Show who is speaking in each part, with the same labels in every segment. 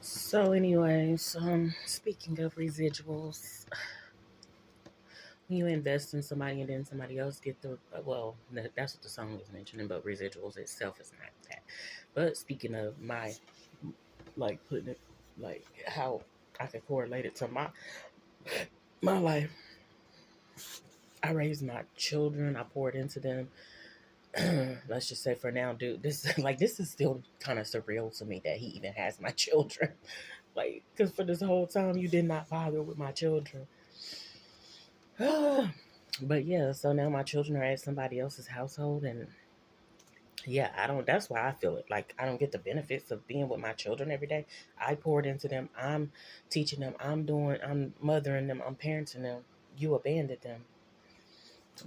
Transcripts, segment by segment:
Speaker 1: So, anyways, speaking of residuals, when you invest in somebody and then somebody else get the that's what the song is mentioning, but residuals itself is not that. But speaking of my putting it like how I could correlate it to my life, I raised my children, I poured into them. Let's just say for now, dude, this is still kind of surreal to me that he even has my children. Like, because for this whole time you did not bother with my children. But yeah, so now my children are at somebody else's household, and yeah, I don't. That's why I feel it. Like I don't get the benefits of being with my children every day. I poured into them. I'm teaching them. I'm mothering them. I'm parenting them. You abandoned them,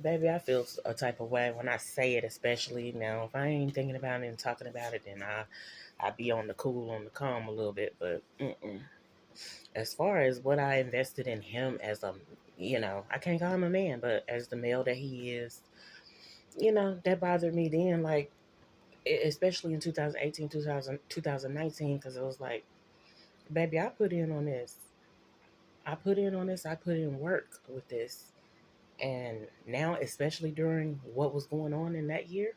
Speaker 1: baby. I feel a type of way when I say it, especially now. If I ain't thinking about it and talking about it, then I be on the cool, on the calm a little bit. But as far as what I invested in him as I can't call him a man, but as the male that he is, that bothered me then, like, especially in 2018, 2019, because it was like, baby, I put in on this. I put in on this. I put in work with this. And now, especially during what was going on in that year,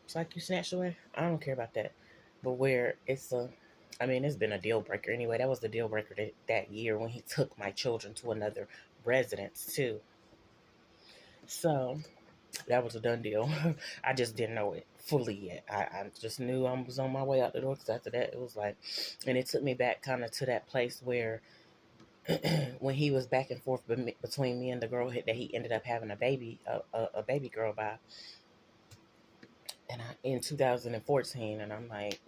Speaker 1: it's like you snatched away. I don't care about that. But where it's been a deal breaker anyway. That was the deal breaker that year when he took my children to another residence, too. So that was a done deal. I just didn't know it fully yet. I just knew I was on my way out the door because after that, it was like, and it took me back kind of to that place where when he was back and forth between me and the girl that he ended up having a baby girl by, and in 2014, and I'm like,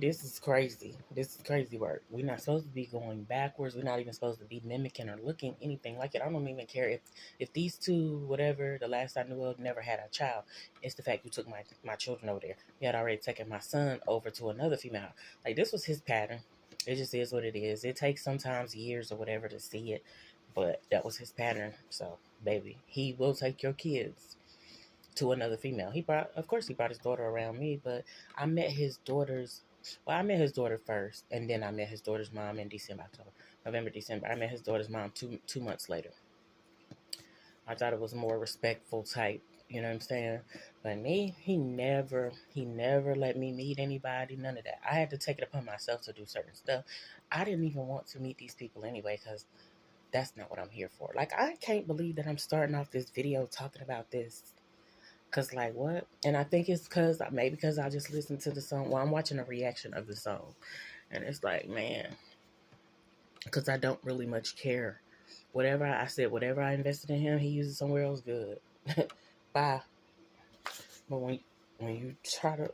Speaker 1: this is crazy. This is crazy work. We're not supposed to be going backwards. We're not even supposed to be mimicking or looking anything like it. I don't even care if these two, whatever, the last I knew of, never had a child. It's the fact you took my children over there. You had already taken my son over to another female. Like, this was his pattern. It just is what it is. It takes sometimes years or whatever to see it, but that was his pattern. So, baby, he will take your kids to another female. Of course, he brought his daughter around me, but I met his daughter's. Well, I met his daughter first, and then I met his daughter's mom in December, October, November, December. I met his daughter's mom two months later. I thought it was more respectful type. You know what I'm saying? But me, he never let me meet anybody. None of that. I had to take it upon myself to do certain stuff. I didn't even want to meet these people anyway, because that's not what I'm here for. Like, I can't believe that I'm starting off this video talking about this. Cause like what? And I think it's because I just listened to the song. Well, I'm watching a reaction of the song, and it's like, man, because I don't really much care. Whatever I invested in him, he uses somewhere else. Good, bye. But when you try to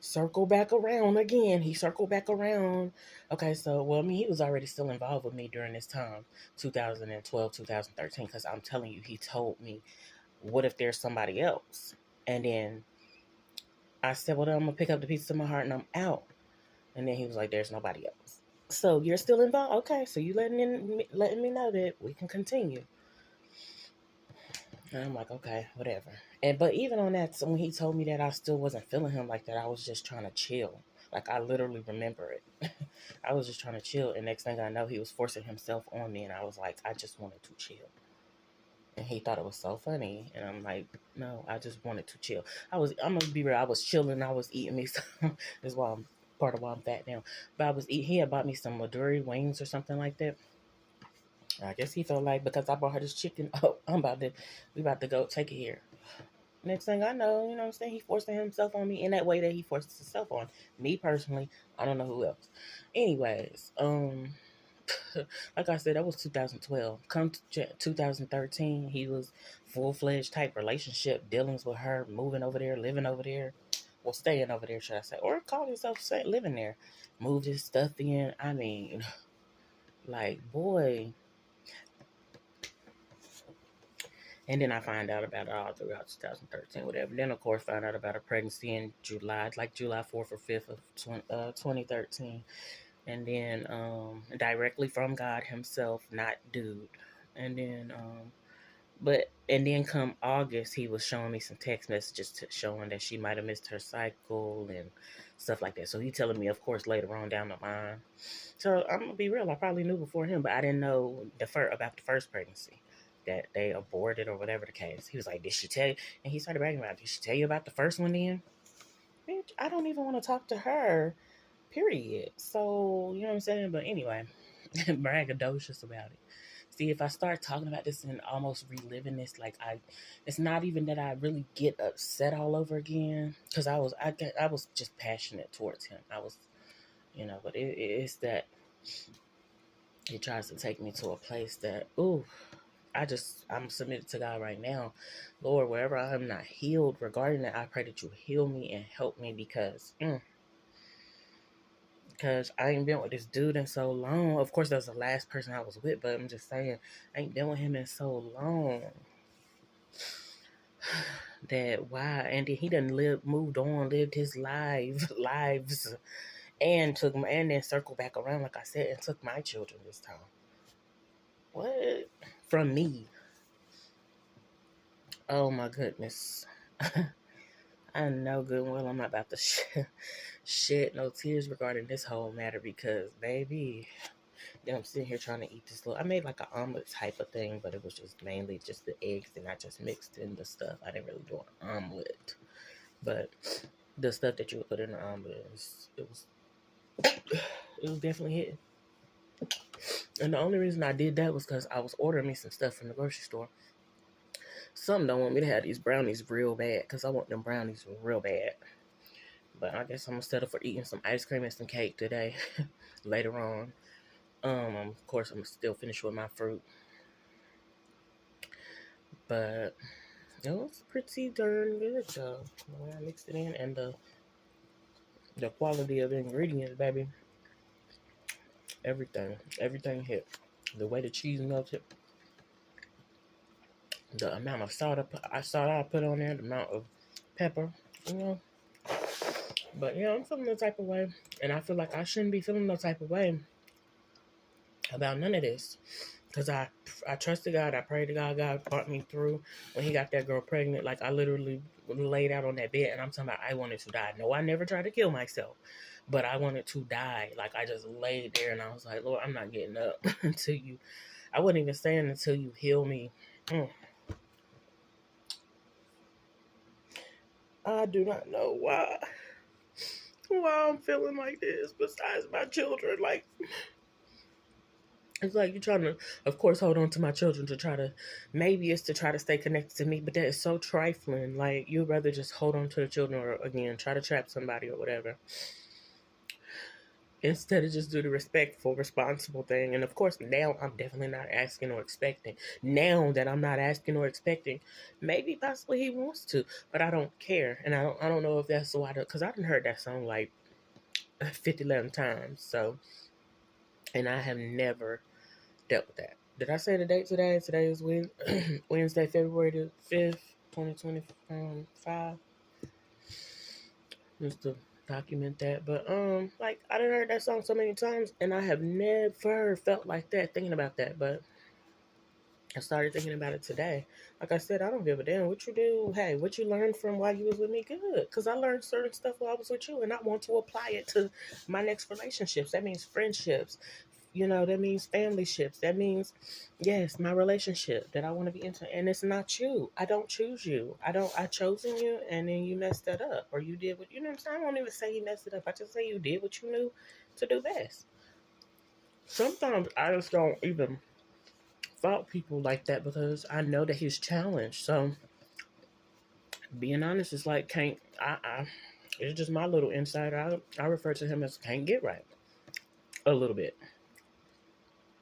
Speaker 1: circle back around again, he circled back around. Okay, so well, I mean, he was already still involved with me during this time, 2012, 2013. Because I'm telling you, he told me, what if there's somebody else? And then I said, well, then I'm going to pick up the pieces of my heart and I'm out. And then he was like, there's nobody else. So you're still involved? Okay, so you letting me know that we can continue. And I'm like, okay, whatever. But even on that, so when he told me that, I still wasn't feeling him like that. I was just trying to chill. Like, I literally remember it. I was just trying to chill. And next thing I know, he was forcing himself on me. And I was like, I just wanted to chill. And he thought it was so funny. And I'm like, no, I just wanted to chill. I'm gonna be real, I was chilling, I was eating me some. That's why I'm part of why I'm fat now. But I was eating, he had bought me some Maduri wings or something like that. I guess he felt like, because I bought her this chicken, oh, we about to go take it here. Next thing I know, you know what I'm saying, he forcing himself on me in that way that he forces himself on me personally. I don't know who else. Anyways, like I said, that was 2012. Come to 2013, he was full-fledged type relationship, dealings with her, moving over there, living over there. Well, staying over there, should I say. Or call himself living there. Moved his stuff in. I mean, like, boy. And then I find out about it all throughout 2013, whatever. Then, of course, find out about a pregnancy in July, like July 4th or 5th of 2013. And then directly from God himself, not dude. And then And then come August, he was showing me some text messages showing that she might have missed her cycle and stuff like that. So he telling me, of course, later on down the line. So I'm gonna be real. I probably knew before him, but I didn't know about the first pregnancy that they aborted or whatever the case. He was like, "Did she tell you?" And he started bragging about, "Did she tell you about the first one?" Then, bitch, I don't even want to talk to her. Period. So you know what I'm saying. But anyway, braggadocious about it. See, if I start talking about this and almost reliving this, it's not even that I really get upset all over again, because I was just passionate towards him. I was, but it's that he tries to take me to a place that, ooh, I'm submitted to God right now. Lord, wherever I am not healed regarding that, I pray that you heal me and help me, because I ain't been with this dude in so long. Of course, that was the last person I was with, but I'm just saying, I ain't been with him in so long. That why? And then he done moved on, lived his lives, and then circled back around, like I said, and took my children this time. What? From me? Oh my goodness. I know good and well I'm not about to shed no tears regarding this whole matter, because, baby, then I'm sitting here trying to eat this I made like an omelet type of thing, but it was just mainly just the eggs, and I just mixed in the stuff. I didn't really do an omelet, but the stuff that you would put in the omelet, it was definitely hitting. And the only reason I did that was because I was ordering me some stuff from the grocery store. Some don't want me to have these brownies real bad, because I want them brownies real bad. But I guess I'm gonna settle for eating some ice cream and some cake today. Later on. Of course, I'm still finish with my fruit. But it was pretty darn good, though. The way I mixed it in, and the quality of the ingredients, baby. Everything hit. The way the cheese melted, the amount of salt I put on there, the amount of pepper, you know. But yeah, I'm feeling no type of way, and I feel like I shouldn't be feeling no type of way about none of this, because I trusted God. I prayed to God. God brought me through when he got that girl pregnant. Like, I literally laid out on that bed, and I'm talking about I wanted to die. No, I never tried to kill myself, but I wanted to die. Like, I just laid there, and I was like, Lord, I'm not getting up until you. I wasn't even saying until you heal me. I do not know why I'm feeling like this. Besides my children, like, it's like you're trying to, of course, hold on to my children to try to, maybe it's to try to stay connected to me, but that is so trifling. Like, you'd rather just hold on to the children, or, again, try to trap somebody or whatever, instead of just do the respectful, responsible thing. And of course, now I'm definitely not asking or expecting. Now that I'm not asking or expecting, maybe possibly he wants to, but I don't care. And I don't know if that's why, because I done heard that song like 11 times. So, and I have never dealt with that. Did I say the date today? Today is Wednesday, February the 5th, 2025. Just to document that. But, like, I done heard that song so many times, and I have never felt like that thinking about that. But I started thinking about it today. Like I said, I don't give a damn what you do. Hey, what you learned from while you was with me, good. Because I learned certain stuff while I was with you, and I want to apply it to my next relationships. That means friendships. That means family ships. That means, yes, my relationship that I want to be into. And it's not you. I don't choose you. I chosen you, and then you messed that up. Or you did what, you know what I'm saying? I won't even say you messed it up. I just say you did what you knew to do best. Sometimes I just don't even fault people like that, because I know that he's challenged. So, being honest, it's like, it's just my little insider. I refer to him as can't get right. A little bit.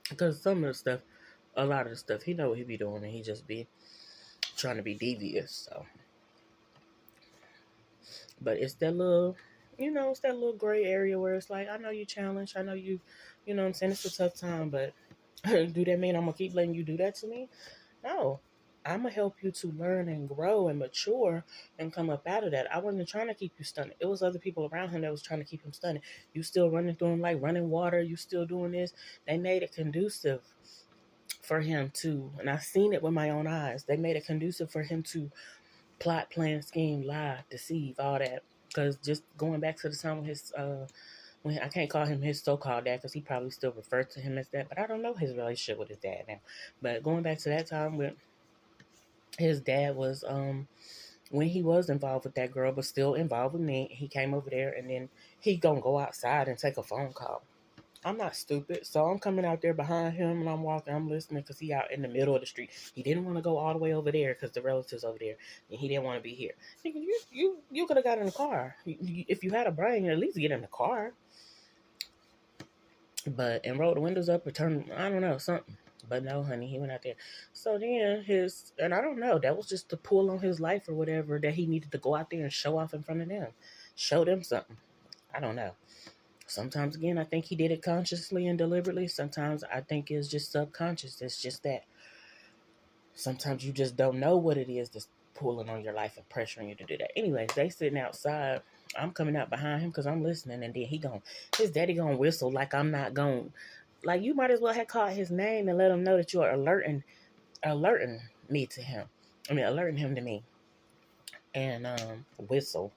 Speaker 1: Because some of the stuff, a lot of the stuff, he know what he be doing, and he just be trying to be devious. So, but it's that little, it's that little gray area where it's like, I know you challenged, I know you know what I'm saying, it's a tough time, but do that mean I'm gonna keep letting you do that to me? No. I'm gonna help you to learn and grow and mature and come up out of that. I wasn't trying to keep you stunted. It was other people around him that was trying to keep him stunted. You still running through him like running water. You still doing this. They made it conducive for him to, and I've seen it with my own eyes. They made it conducive for him to plot, plan, scheme, lie, deceive, all that. Because just going back to the time when when I can't call him his so-called dad because he probably still refers to him as that, but I don't know his relationship with his dad now. But going back to that time when his dad was, when he was involved with that girl, but still involved with me, he came over there and then he gonna go outside and take a phone call. I'm not stupid, so I'm coming out there behind him and I'm walking, I'm listening because he out in the middle of the street. He didn't want to go all the way over there because the relatives over there, and he didn't want to be here. Nigga, you could have got in the car. If you had a brain, at least get in the car. But and roll the windows up or turn, I don't know, something. But no, honey, he went out there. So then and I don't know, that was just the pull on his life or whatever that he needed to go out there and show off in front of them, show them something. I don't know. Sometimes, again, I think he did it consciously and deliberately. Sometimes I think it's just subconscious. It's just that sometimes you just don't know what it is that's pulling on your life and pressuring you to do that. Anyways, they sitting outside. I'm coming out behind him because I'm listening, and then his daddy gonna whistle like I'm not going. Like, you might as well have called his name and let him know that you're alerting me to him. Alerting him to me. And whistle.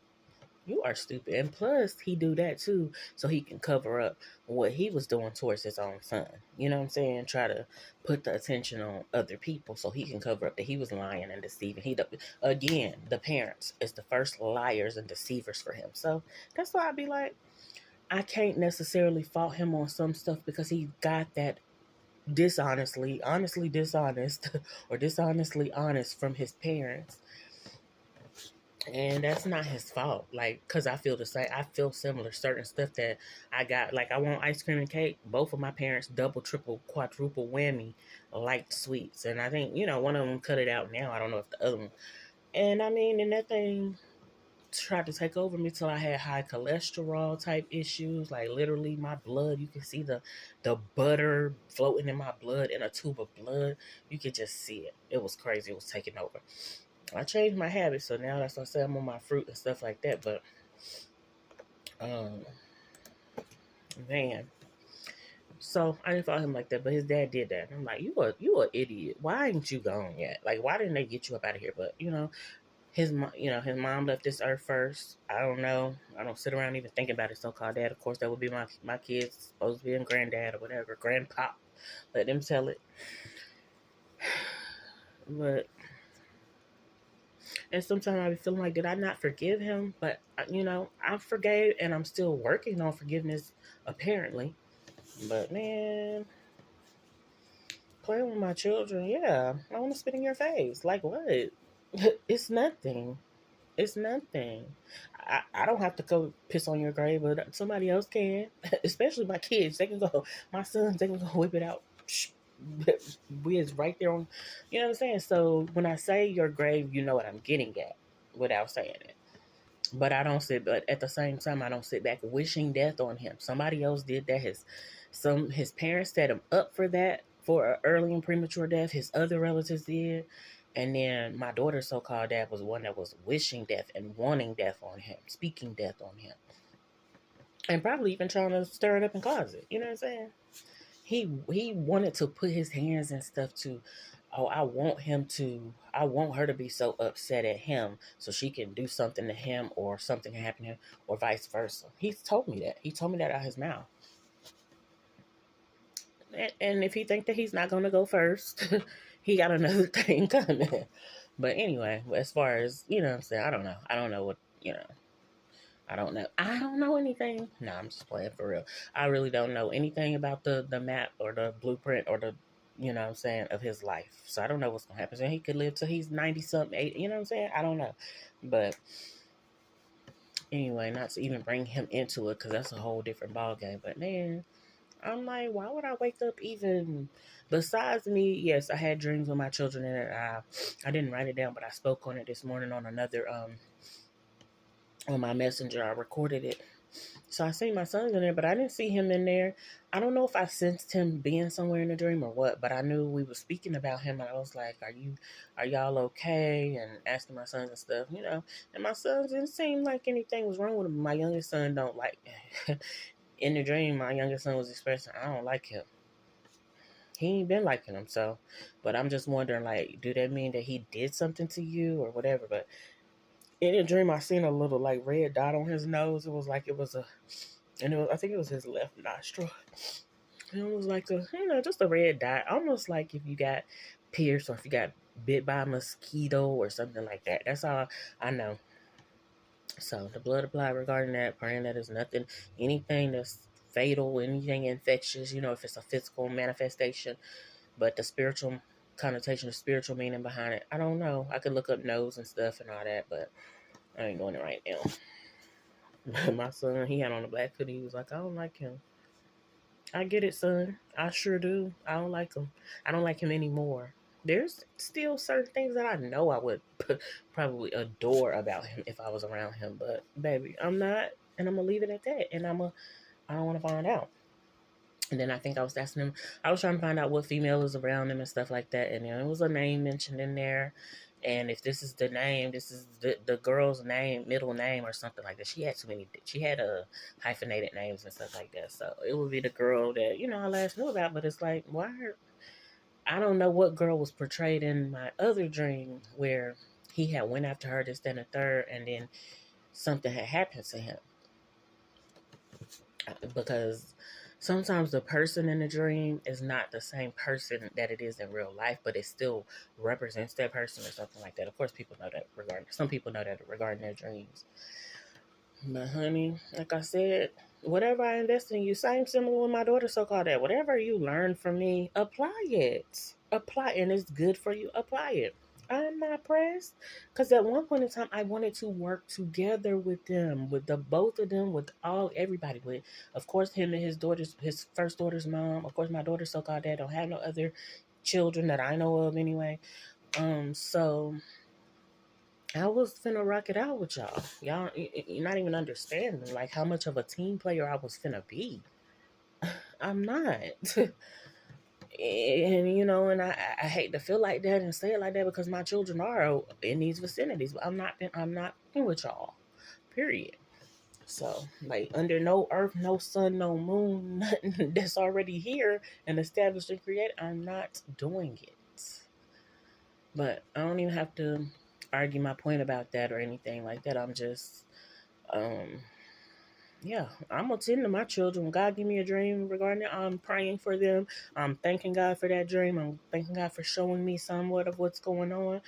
Speaker 1: You are stupid. And plus, he do that too so he can cover up what he was doing towards his own son. You know what I'm saying? Try to put the attention on other people so he can cover up that he was lying and deceiving. Again, the parents is the first liars and deceivers for him. So that's why I'd be like, I can't necessarily fault him on some stuff because he got that honestly dishonest or dishonestly honest from his parents. And that's not his fault. Like, because I feel the same. I feel similar. Certain stuff that I got. Like, I want ice cream and cake. Both of my parents double, triple, quadruple whammy liked sweets. And I think, one of them cut it out now. I don't know if the other one. And and that thing tried to take over me till I had high cholesterol type issues. Like, literally, my blood, you can see the butter floating in my blood in a tube of blood. You could just see it. It was crazy. It was taking over. I changed my habits, so now that's why I say I'm on my fruit and stuff like that. But, man, so I didn't follow him like that. But his dad did that. I'm like, you a idiot. Why ain't you gone yet? Like, why didn't they get you up out of here? But his mom left this earth first. I don't know. I don't sit around even thinking about his so-called dad. Of course, that would be my kids supposed to be in granddad or whatever, grandpop. Let them tell it. But. And sometimes I be feeling like, did I not forgive him? But, I forgave and I'm still working on forgiveness, apparently. But, man, playing with my children, yeah, I want to spit in your face. Like, what? It's nothing. It's nothing. I don't have to go piss on your grave, but somebody else can. Especially my kids. They can go, my sons, they can go whip it out. We is right there on, you know what I'm saying? So when I say your grave, you know what I'm getting at without saying it. But but at the same time, I don't sit back wishing death on him. Somebody else did that. His parents set him up for that, for an early and premature death. His other relatives did. And then my daughter's so-called dad was one that was wishing death and wanting death on him, speaking death on him. And probably even trying to stir it up and cause it. You know what I'm saying? He wanted to put his hands and stuff to, I want her to be so upset at him so she can do something to him or something can happen to him or vice versa. He's told me that. He told me that out of his mouth. And if he think that he's not going to go first, he got another thing coming. But anyway, as far as, what I'm saying, I don't know. I don't know what, I don't know. I don't know anything. No, I'm just playing for real. I really don't know anything about the map or the blueprint or the, what I'm saying, of his life. So I don't know what's going to happen. So he could live till he's 90-something, 80, you know what I'm saying? I don't know. But anyway, not to even bring him into it because that's a whole different ballgame. But man, I'm like, why would I wake up even... Besides me, yes, I had dreams with my children and I didn't write it down, but I spoke on it this morning on another... on my messenger. I recorded it. So I seen my son in there, but I didn't see him in there. I don't know if I sensed him being somewhere in the dream or what, but I knew we were speaking about him. And I was like, are y'all okay? And asking my sons and stuff, And my sons didn't seem like anything was wrong with him. My youngest son don't like... In the dream, my youngest son was expressing, I don't like him. he ain't been liking them. So, but I'm just wondering, like, do that mean that he did something to you or whatever? But in a dream, I seen a little like red dot on his nose. It was like it was a, and it was, I think it was his left nostril. And it was like a, just a red dot, almost like if you got pierced or if you got bit by a mosquito or something like that. That's all I know. So the blood applied regarding that, praying that is nothing, anything that's fatal, anything infectious, if it's a physical manifestation, but the spiritual connotation, the spiritual meaning behind it, I don't know. I could look up nose and stuff and all that, but I ain't doing it right now. My son, he had on a black hoodie. He was like, I don't like him. I get it, son. I sure do. I don't like him. I don't like him anymore. There's still certain things that I know I would probably adore about him if I was around him, but baby, I'm not, and I'm gonna leave it at that. And I don't want to find out. And then I think I was asking him, I was trying to find out what female is around him and stuff like that. And it was a name mentioned in there. And if this is the name, this is the girl's name, middle name or something like that. She had a hyphenated names and stuff like that. So it would be the girl that, I last knew about. But it's like, I don't know what girl was portrayed in my other dream where he had went after her, this, then, a third, and then something had happened to him. Because sometimes the person in the dream is not the same person that it is in real life, but it still represents that person or something like that. Of course, some people know that regarding their dreams. But honey, like I said, whatever I invest in you, same similar with my daughter, so-called that. Whatever you learn from me, apply it. Apply, and it's good for you. Apply it. I'm not pressed, because at one point in time, I wanted to work together with them, with the both of them, with everybody, with, of course, him and his first daughter's mom. Of course, my daughter, so-called dad, don't have no other children that I know of anyway. So I was finna rock it out with y'all. Y'all, you're not even understanding like how much of a team player I was finna be. I'm not. And I hate to feel like that and say it like that because my children are in these vicinities. But I'm not with y'all. Period. So, like, under no earth, no sun, no moon, nothing that's already here and established and created, I'm not doing it. But I don't even have to argue my point about that or anything like that. I'm just, yeah, I'm gonna tend to my children. When God give me a dream regarding it, I'm praying for them. I'm thanking God for that dream. I'm thanking God for showing me somewhat of what's going on.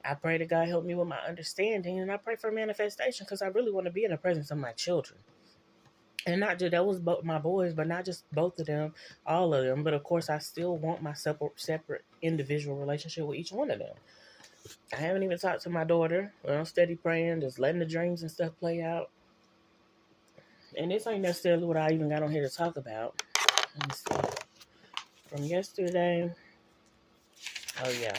Speaker 1: I pray that God help me with my understanding, and I pray for manifestation because I really want to be in the presence of my children. And not just, that was both my boys, but not just both of them, all of them. But of course, I still want my separate individual relationship with each one of them. I haven't even talked to my daughter. I'm steady praying, just letting the dreams and stuff play out. And this ain't necessarily what I even got on here to talk about. Let me see. From yesterday. Oh, yeah.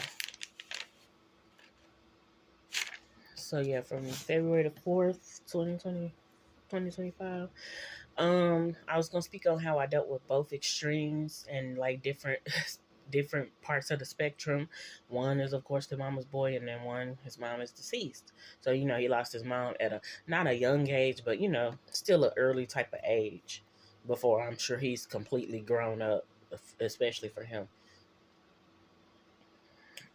Speaker 1: So, yeah, from February the 4th, 2025. I was going to speak on how I dealt with both extremes and, like, different parts of the spectrum. One is, of course, the mama's boy, and then his mom is deceased. So, he lost his mom at not a young age, but, still an early type of age before I'm sure he's completely grown up, especially for him.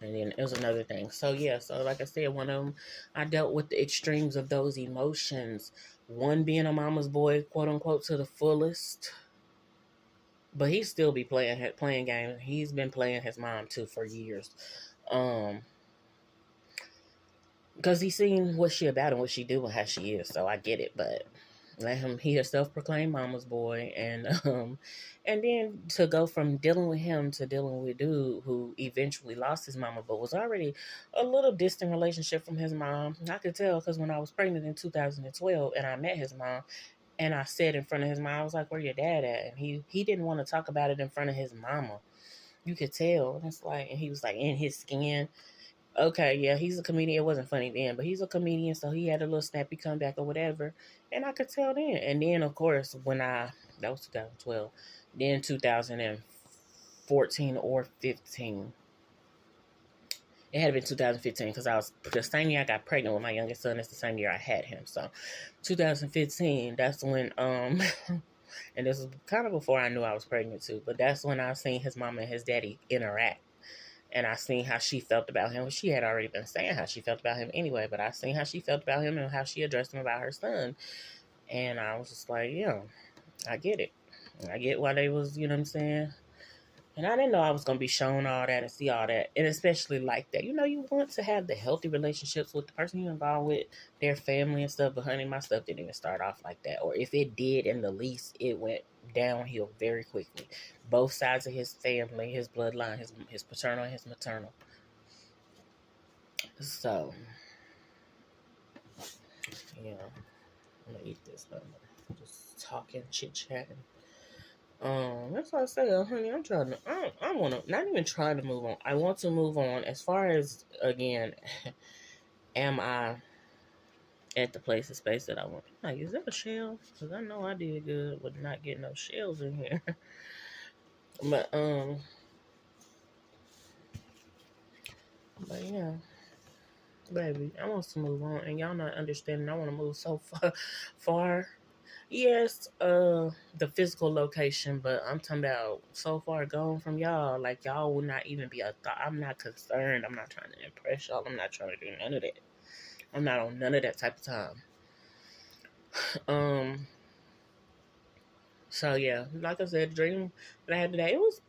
Speaker 1: And then it was another thing. So, yeah, so like I said, one of them, I dealt with the extremes of those emotions. One being a mama's boy, quote unquote, to the fullest. But he still be playing games. He's been playing his mom too for years. Because he's seen what she about and what she do and how she is. So I get it, but let him, he a self-proclaimed mama's boy. And then to go from dealing with him to dealing with dude who eventually lost his mama, but was already a little distant relationship from his mom. I could tell because when I was pregnant in 2012 and I met his mom, and I said in front of his mom, I was like, where your dad at? And he didn't want to talk about it in front of his mama. You could tell. And it's like, and he was like in his skin. Okay, yeah, he's a comedian. It wasn't funny then, but he's a comedian, so he had a little snappy comeback or whatever. And I could tell then. And then, of course, that was 2012. Then 2014 or 15. It had been 2015 because I was the same year I got pregnant with my youngest son. It's the same year I had him. So 2015, that's when And this was kind of before I knew I was pregnant too. But that's when I seen his mama and his daddy interact. And I seen how she felt about him. She had already been saying how she felt about him anyway, but I seen how she felt about him and how she addressed him about her son. And I was just like, yeah, I get it. I get why they was, you know what I'm saying? And I didn't know I was going to be shown all that and see all that. And especially like that. You know, you want to have the healthy relationships with the person you're involved with, their family and stuff. But honey, my stuff didn't even start off like that. Or if it did, in the least, it went downhill very quickly. Both sides of his family, his bloodline, his paternal and his maternal. So, yeah. I'm going to eat this. Just talking, chit-chatting. That's what I say, honey. I'm trying to. I want to. Not even trying to move on. I want to move on. As far as again, am I at the place of space that I want? Like, is that a shell? Because I know I did good with not getting no shells in here. but yeah, baby, I want to move on, and y'all not understanding. I want to move so far. Yes, the physical location, but I'm talking about so far gone from y'all. Like, y'all will not even be a thought. I'm not concerned. I'm not trying to impress y'all. I'm not trying to do none of that. I'm not on none of that type of time. So yeah, like I said, the dream that I had today, it was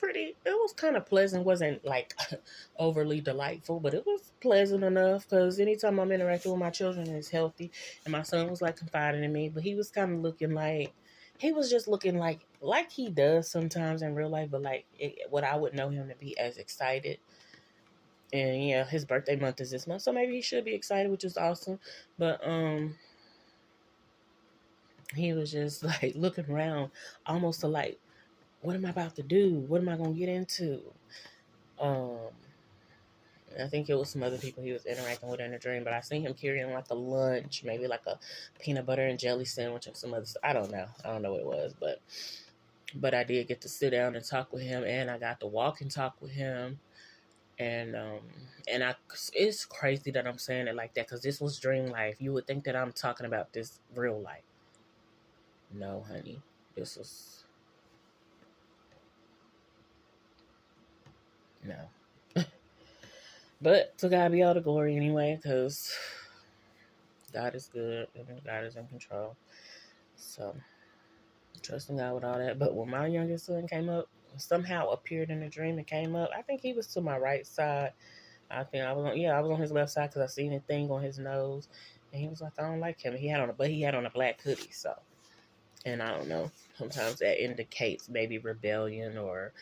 Speaker 1: kind of pleasant. Wasn't like overly delightful, but it was pleasant enough because anytime I'm interacting with my children, it's healthy. And my son was like confiding in me, but he was kind of looking like, he was just looking like he does sometimes in real life, but like what I would know him to be as excited. And yeah, his birthday month is this month, so maybe he should be excited, which is awesome. But he was just like looking around, almost to like, what am I about to do? What am I gonna get into? I think it was some other people he was interacting with in the dream, but I seen him carrying like a lunch, maybe like a peanut butter and jelly sandwich and some other stuff. I don't know what it was, but I did get to sit down and talk with him, and I got to walk and talk with him. And it's crazy that I'm saying it like that because this was dream life. You would think that I'm talking about this real life. No, honey, this was no. But to God be all the glory anyway, because God is good and God is in control. So trusting God with all that. But when my youngest son came up, somehow appeared in a dream and came up, I think he was to my right side. I think I was on his left side because I seen a thing on his nose, and he was like, I don't like him. He had on a black hoodie, so, and I don't know. Sometimes that indicates maybe rebellion or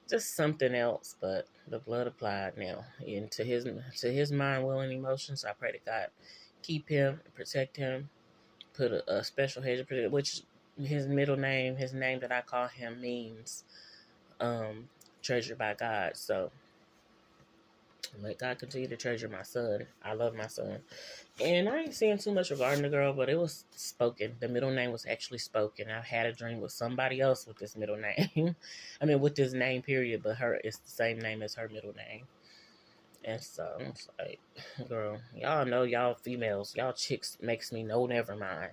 Speaker 1: just something else, but the blood applied now. And to his mind, will, and emotions, I pray to God keep him, protect him, put a special hedge of protection, which his middle name, his name that I call him means treasured by God. So let God continue to treasure my son. I love my son. And I ain't seeing too much regarding the girl, but it was spoken. The middle name was actually spoken. I had a dream with somebody else with this middle name. I mean, with this name, period, but it's the same name as her middle name. And so, it's like, girl, y'all know y'all females, y'all chicks makes me no never mind.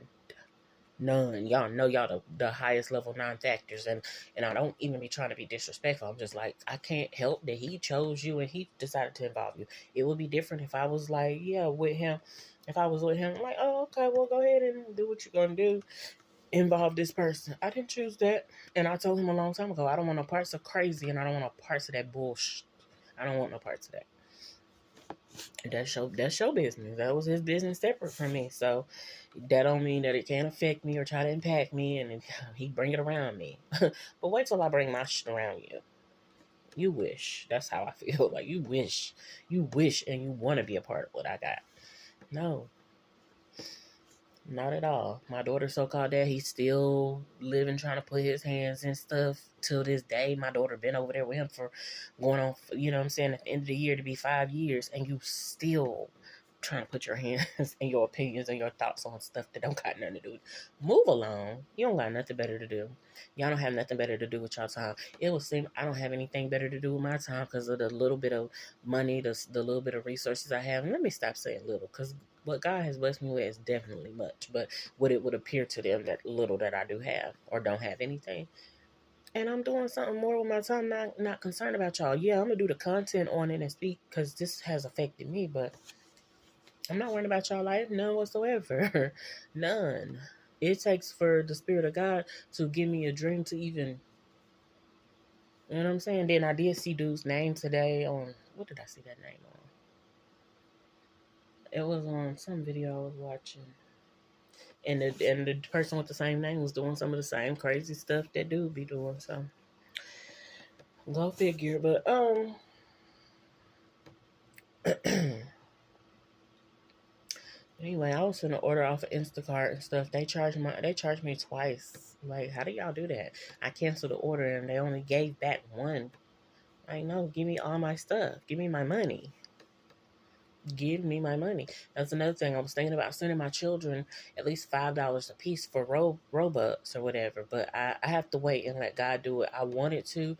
Speaker 1: None. Y'all know y'all the highest level non-factors, and I don't even be trying to be disrespectful. I'm just like, I can't help that he chose you and he decided to involve you. It would be different if I was like, yeah, with him. If I was with him, I'm like, oh, okay, well, go ahead and do what you're gonna do. Involve this person. I didn't choose that, and I told him a long time ago, I don't want no parts of crazy, and I don't want no parts of that bullshit. I don't want no parts of that. That's show business. That was his business separate from me. So that don't mean that it can't affect me or try to impact me, and he bring it around me. But wait till I bring my shit around you. You wish. That's how I feel. Like you wish, and you want to be a part of what I got. No, not at all. My daughter's so-called dad, he's still living, trying to put his hands in stuff till this day. My daughter been over there with him for going on, you know what I'm saying, at the end of the year to be 5 years, and you still trying to put your hands and your opinions and your thoughts on stuff that don't got nothing to do. Move along. You don't got nothing better to do. Y'all don't have nothing better to do with y'all time. It would seem I don't have anything better to do with my time because of the little bit of money, the little bit of resources I have. And let me stop saying little, because what God has blessed me with is definitely much, but what it would appear to them that little that I do have or don't have anything. And I'm doing something more with my time, not concerned about y'all. Yeah, I'm gonna do the content on it and speak because this has affected me, but I'm not worried about y'all life, none whatsoever. None. It takes for the Spirit of God to give me a dream to even, you know what I'm saying? Then I did see dude's name today on, what did I see that name on? It was on some video I was watching. And the person with the same name was doing some of the same crazy stuff that dude be doing. So go figure. But anyway, I was gonna order off of Instacart and stuff. They charged me twice. Like, how do y'all do that? I canceled the order and they only gave back one. Like, no, give me all my stuff. Give me my money. Give me my money. That's another thing. I was thinking about sending my children at least $5 a piece for Robux or whatever. But I have to wait and let God do it. I wanted to.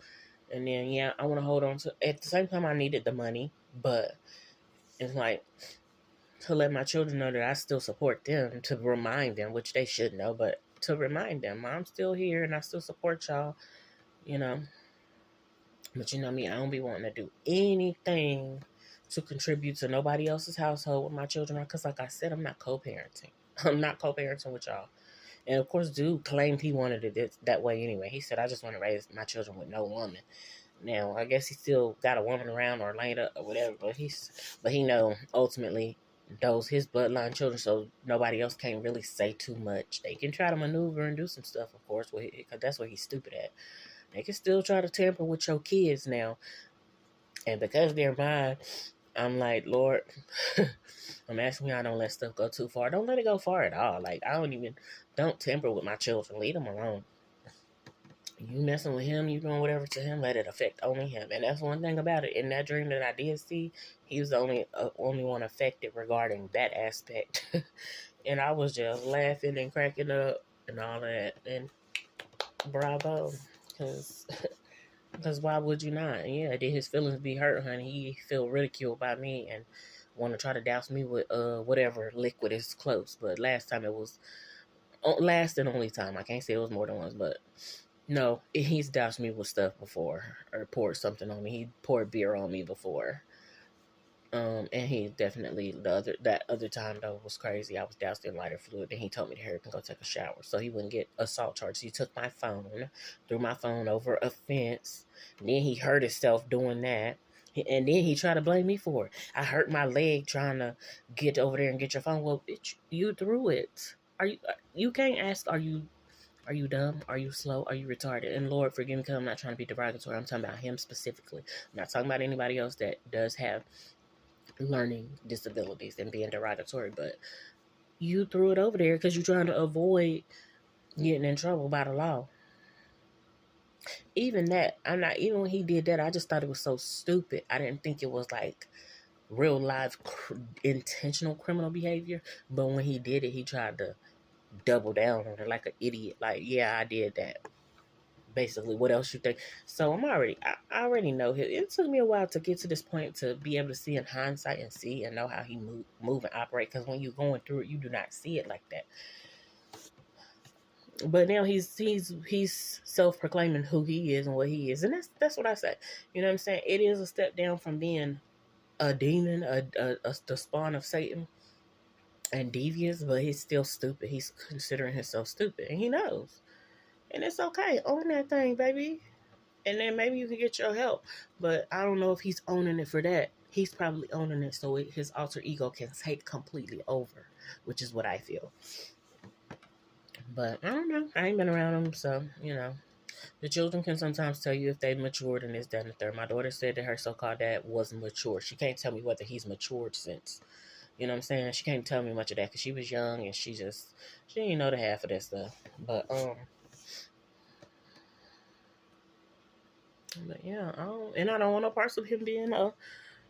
Speaker 1: And then, yeah, I want to hold on to. At the same time, I needed the money. But it's like to let my children know that I still support them. To remind them, which they should know. But to remind them, I'm still here and I still support y'all. You know. But you know me, I don't be wanting to do anything to contribute to nobody else's household with my children. Because like I said, I'm not co-parenting. I'm not co-parenting with y'all. And of course, dude claimed he wanted it that way anyway. He said, I just want to raise my children with no woman. Now, I guess he still got a woman around or laid up or whatever. But he know ultimately those his bloodline children, so nobody else can't really say too much. They can try to maneuver and do some stuff, of course, because that's what he's stupid at. They can still try to tamper with your kids now. And because they're mine, I'm like, Lord, I'm asking y'all don't let stuff go too far. Don't let it go far at all. Like, don't tamper with my children. Leave them alone. You messing with him, you doing whatever to him, let it affect only him. And that's one thing about it. In that dream that I did see, he was the only one affected regarding that aspect. And I was just laughing and cracking up and all that. And bravo. Because why would you not? Yeah, did his feelings be hurt, honey? He feel ridiculed by me and want to try to douse me with whatever liquid is close. But last time it was, last and only time. I can't say it was more than once, but no, he's doused me with stuff before or poured something on me. He poured beer on me before. And he definitely that other time though was crazy. I was doused in lighter fluid, and he told me to hurry up and go take a shower so he wouldn't get assault charges. He took my phone, threw my phone over a fence, and then he hurt himself doing that. And then he tried to blame me for it. I hurt my leg trying to get over there and get your phone. Well, bitch, you threw it. You can't ask, are you dumb? Are you slow? Are you retarded? And Lord, forgive me because I'm not trying to be derogatory. I'm talking about him specifically. I'm not talking about anybody else that does have learning disabilities and being derogatory, but you threw it over there because you're trying to avoid getting in trouble by the law. Even that, even when he did that, I just thought it was so stupid. I didn't think it was like real life intentional criminal behavior, but when he did it, he tried to double down on it like an idiot. Like, yeah, I did that. Basically, what else you think? So I already know him. It took me a while to get to this point to be able to see in hindsight and see and know how he move and operate. Because when you're going through it, you do not see it like that. But now he's self-proclaiming who he is and what he is, and that's what I say. You know what I'm saying? It is a step down from being a demon, the spawn of Satan, and devious, but he's still stupid. He's considering himself stupid, and he knows. And it's okay. Own that thing, baby. And then maybe you can get your help. But I don't know if he's owning it for that. He's probably owning it so his alter ego can take completely over, which is what I feel. But I don't know. I ain't been around him, so, you know. The children can sometimes tell you if they've matured and this, that, and the third. My daughter said that her so-called dad wasn't mature. She can't tell me whether he's matured since. You know what I'm saying? She can't tell me much of that because she was young and she didn't know the half of that stuff. But yeah, I don't want no parts of him being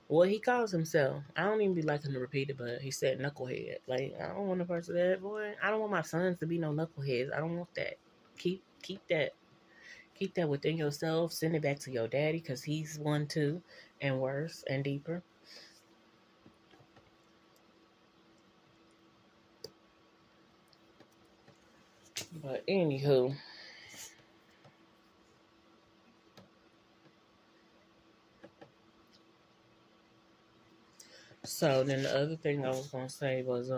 Speaker 1: what he calls himself. I don't even be liking to repeat it, but he said knucklehead. Like, I don't want no parts of that, boy. I don't want my sons to be no knuckleheads. I don't want that. Keep that within yourself. Send it back to your daddy because he's one too, and worse and deeper. But anywho, so then the other thing I was gonna say was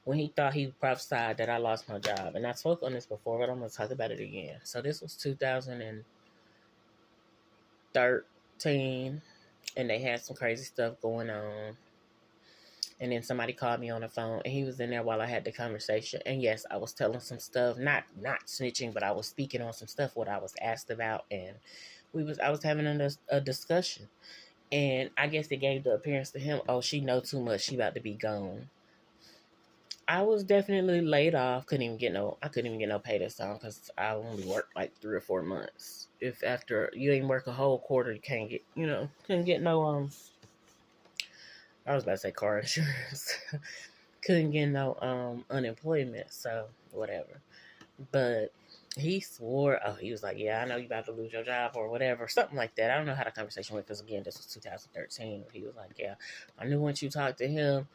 Speaker 1: when he thought he prophesied that I lost my job, and I spoke on this before, but I'm gonna talk about it again. So this was 2013, and they had some crazy stuff going on. And then somebody called me on the phone, and he was in there while I had the conversation. And yes, I was telling some stuff, not snitching, but I was speaking on some stuff what I was asked about, and I was having a discussion. And I guess it gave the appearance to him, oh, she know too much, she about to be gone. I was definitely laid off. I couldn't even get no pay this time because I only worked like 3 or 4 months. If after you ain't work a whole quarter, you can't get, couldn't get no I was about to say car insurance. Couldn't get no unemployment, so whatever. But he swore, oh, he was like, yeah, I know you about to lose your job or whatever, something like that. I don't know how the conversation went because again, this was 2013. He was like, yeah, I knew once you talked to him,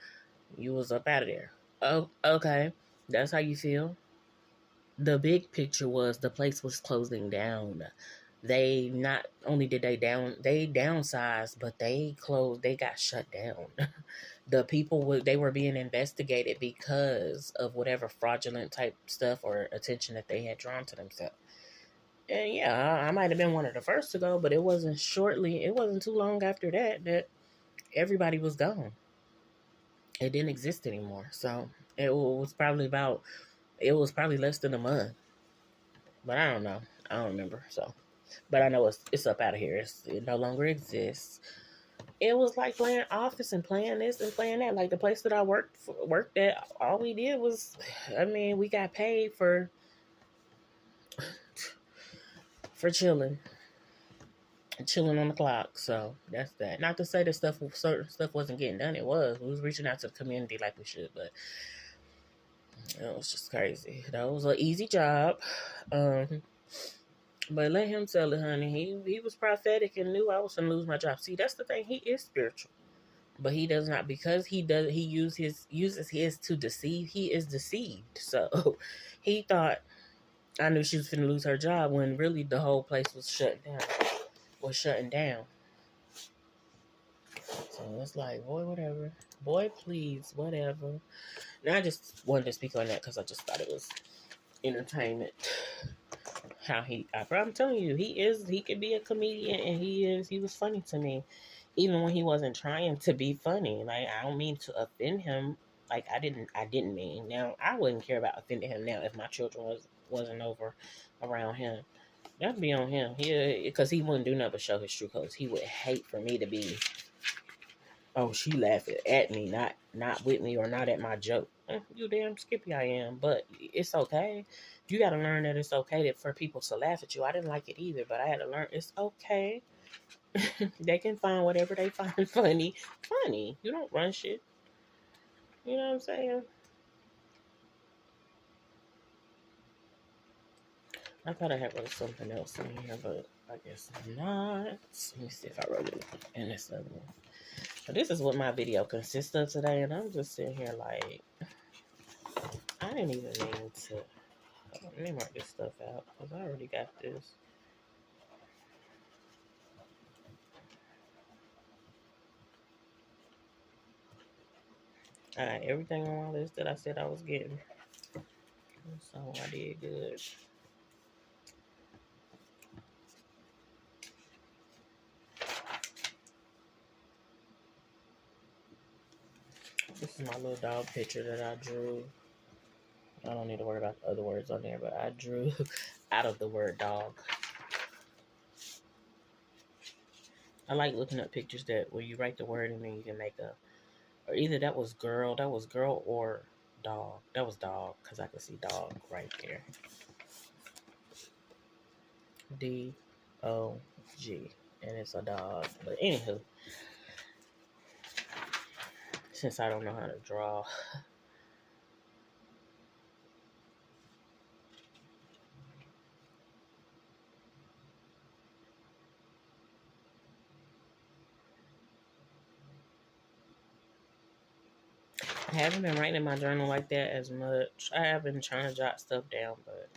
Speaker 1: you was up out of there. Oh, okay, that's how you feel. The big picture was the place was closing down. They not only did they downsized, but they closed. They got shut down. The people they were being investigated because of whatever fraudulent type stuff or attention that they had drawn to themselves. And yeah, I might have been one of the first to go, but it wasn't too long after that everybody was gone. It didn't exist anymore. So it was probably less than a month. But I don't know. I don't remember. So, but I know it's up out of here. It no longer exists. It was like playing Office and playing this and playing that. Like the place that I worked at, all we did was, I mean, we got paid for chilling on the clock. So that's that. Not to say that certain stuff wasn't getting done. It was. We was reaching out to the community like we should, but it was just crazy. That was an easy job. But let him tell it, honey. He was prophetic and knew I was gonna lose my job. See, that's the thing. He is spiritual. But he does not, because he uses his to deceive. He is deceived. So he thought I knew she was going to lose her job when really the whole place was shutting down. So it's like, boy, whatever. Boy, please, whatever. And I just wanted to speak on that because I just thought it was entertainment. I'm telling you, he could be a comedian, and he was funny to me. Even when he wasn't trying to be funny. Like, I don't mean to offend him. Like, I didn't mean. Now, I wouldn't care about offending him now if my children wasn't over around him. That'd be on him. Because he wouldn't do nothing but show his true colors. He would hate for me to be, oh, she laughing at me, not with me, or not at my joke. You damn skippy I am, but it's okay. You got to learn that it's okay for people to laugh at you. I didn't like it either, but I had to learn it's okay. They can find whatever they find funny. Funny. You don't run shit. You know what I'm saying? I thought I had wrote something else in here, but I guess not. Let me see if I wrote it in this other one. So this is what my video consists of today, and I'm just sitting here like, I didn't even mean to. Let me mark this stuff out, because I already got this. Alright, everything on my list that I said I was getting. So I did good. This is my little dog picture that I drew. I don't need to worry about the other words on there, but I drew out of the word dog. I like looking up pictures that where you write the word and then you can make or either that was girl or dog. That was dog, because I could see dog right there. D-O-G, and it's a dog. But anywho, since I don't know how to draw, I haven't been writing in my journal like that as much. I have been trying to jot stuff down, but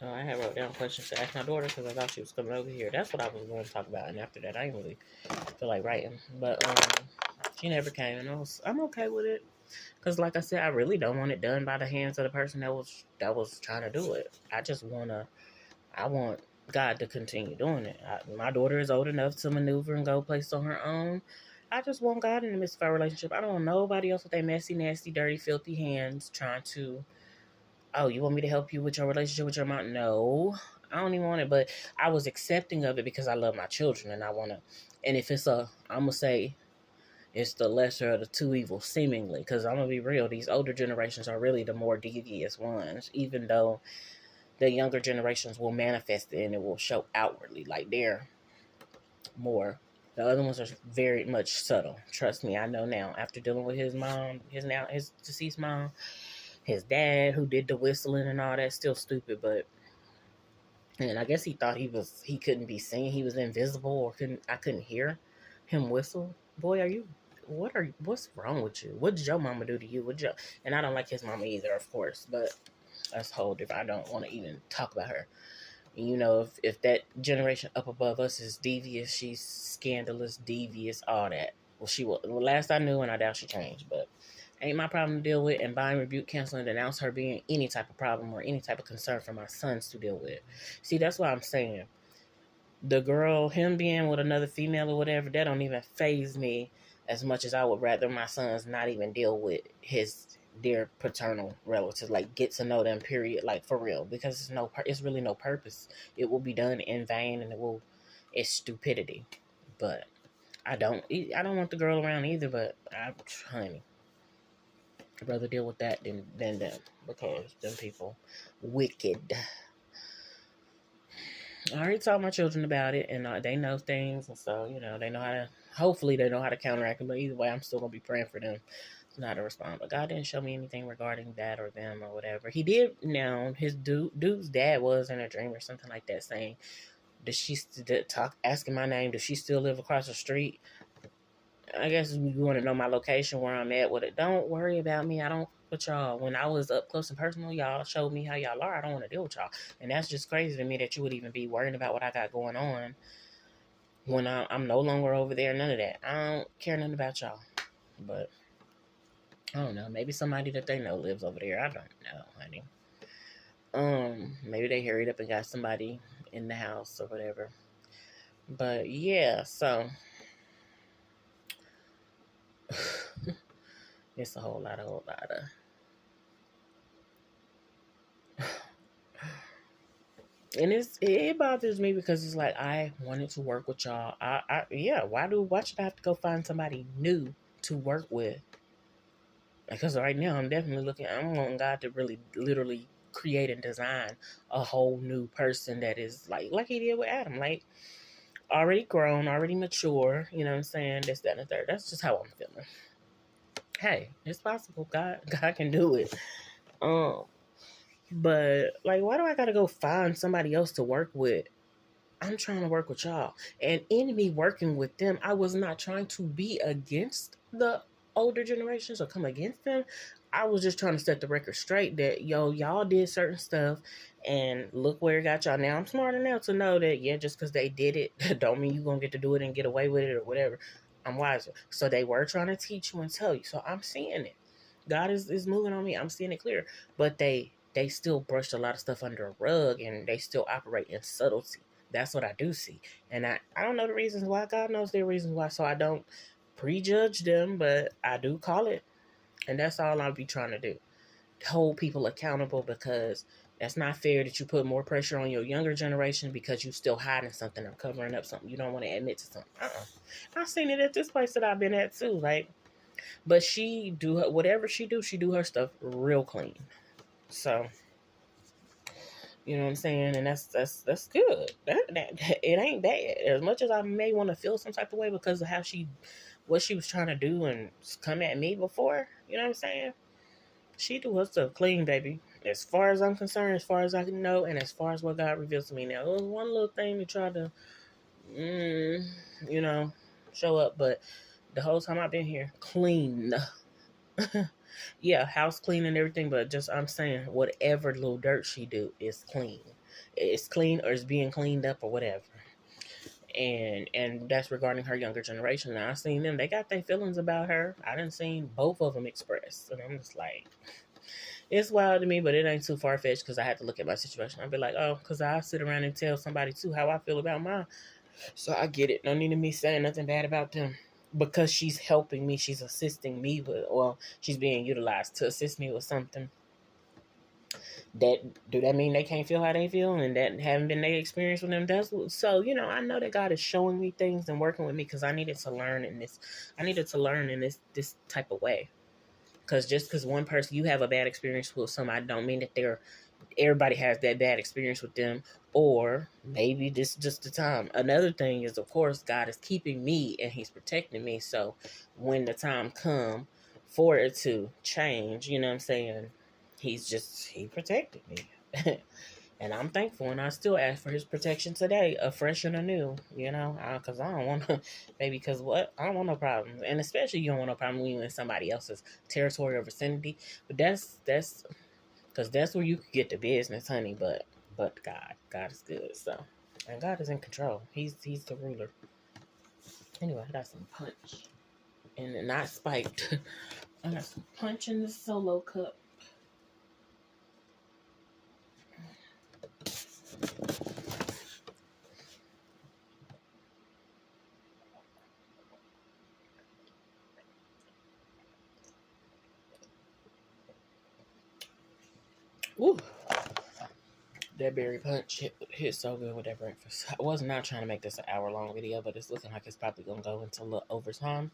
Speaker 1: I had wrote down questions to ask my daughter because I thought she was coming over here. That's what I was going to talk about, and after that, I didn't really feel like writing. But she never came, and I'm okay with it. Because, like I said, I really don't want it done by the hands of the person that was trying to do it. I want God to continue doing it. My daughter is old enough to maneuver and go places on her own. I just want God in the midst of our relationship. I don't want nobody else with their messy, nasty, dirty, filthy hands trying to, oh, you want me to help you with your relationship with your mom? No, I don't even want it. But I was accepting of it because I love my children and I want to. And if I'm going to say, it's the lesser of the two evils, seemingly. Because I'm going to be real, these older generations are really the more devious ones, even though the younger generations will manifest it and it will show outwardly. Like they're more. The other ones are very much subtle. Trust me, I know now. After dealing with his mom, his deceased mom, his dad who did the whistling and all that, still stupid, but and I guess he thought he couldn't be seen. He was invisible or I couldn't hear him whistle. Boy, what's wrong with you? What did your mama do to you? And I don't like his mama either, of course, but that's a whole different. I don't want to even talk about her. And if that generation up above us is devious, she's scandalous, devious, all that. Well, she was. Well, last I knew, and I doubt she changed, but ain't my problem to deal with. And bind, rebuke, cancel, and denounce her being any type of problem or any type of concern for my sons to deal with. See, that's what I'm saying. The girl, him being with another female or whatever, that don't even faze me as much as I would rather my sons not even deal with their paternal relatives, like get to know them, period, like for real, because it's really no purpose. It will be done in vain, and it's stupidity. But I don't want the girl around either. But honey, I'd rather deal with that than them, because them people wicked. I already told my children about it, and they know things, and so they know how to. Hopefully, they know how to counteract it. But either way, I'm still gonna be praying for them to know how to respond. But God didn't show me anything regarding that or them or whatever. He did. His dude's dad was in a dream or something like that, saying, "Does she talk? Asking my name? Does she still live across the street?" I guess you want to know my location, where I'm at with it. Don't worry about me. I don't with y'all. When I was up close and personal, y'all showed me how y'all are. I don't want to deal with y'all. And that's just crazy to me that you would even be worrying about what I got going on when I'm no longer over there. None of that. I don't care nothing about y'all. But I don't know. Maybe somebody that they know lives over there. I don't know, honey. Maybe they hurried up and got somebody in the house or whatever. But yeah, so it's a whole lot of. And it bothers me because it's like I wanted to work with y'all. Why should I have to go find somebody new to work with? Because right now I'm wanting God to really literally create and design a whole new person that is like he did with Adam, like already grown, already mature, you know what I'm saying? This, that, and the third. That's just how I'm feeling. Hey, it's possible. God can do it. But like, why do I gotta go find somebody else to work with? I'm trying to work with y'all. And in me working with them, I was not trying to be against the older generations or come against them. I was just trying to set the record straight that, y'all did certain stuff and look where it got y'all. Now, I'm smart enough to know that, just because they did it, don't mean you're going to get to do it and get away with it or whatever. I'm wiser. So they were trying to teach you and tell you. So I'm seeing it. God is moving on me. I'm seeing it clear. But they still brushed a lot of stuff under a rug, and they still operate in subtlety. That's what I do see. And I don't know the reasons why. God knows their reasons why. So I don't prejudge them, but I do call it. And that's all I'll be trying to do. Hold people accountable, because that's not fair that you put more pressure on your younger generation because you still hiding something or covering up something. You don't want to admit to something. I've seen it at this place that I've been at too. Like, but whatever she do her stuff real clean. So, you know what I'm saying? And that's good. That it ain't bad. As much as I may want to feel some type of way because of how she what she was trying to do and come at me before. You know what I'm saying? She do her stuff clean, baby. As far as I'm concerned, as far as I can know, and as far as what God reveals to me now. It was one little thing to try to, you know, show up, but the whole time I've been here, clean. Yeah, house clean and everything, but just I'm saying, whatever little dirt she do is clean. It's clean or it's being cleaned up or whatever. And that's regarding her younger generation. Now I seen them; they got their feelings about her. I didn't seen both of them expressed, and I'm just like, it's wild to me, but it ain't too far fetched because I had to look at my situation. I'd be like, oh, because I sit around and tell somebody too how I feel about mine, so I get it. No need of me saying nothing bad about them because she's helping me. She's assisting me with, well, she's being utilized to assist me with something. That do that mean they can't feel how they feel and that haven't been their experience with them? That's so I know that God is showing me things and working with me because I needed to learn in this. I needed to learn in this type of way. Because just because one person you have a bad experience with somebody, don't mean that everybody has that bad experience with them, or maybe this is just the time. Another thing is, of course, God is keeping me and He's protecting me. So when the time come for it to change, you know what I'm saying? He protected me. And I'm thankful, and I still ask for His protection today, afresh and anew, because I don't want to, baby, because what? I don't want no problems. And especially you don't want no problem when you're in somebody else's territory or vicinity. But that's because that's where you could get the business, honey. But God is good. So, and God is in control. He's the ruler. Anyway, I got some punch, and not spiked. I got some punch in the solo cup. Ooh, that berry punch hit so good with that breakfast. I was not trying to make this an hour-long video, but it's looking like it's probably going to go into a little overtime.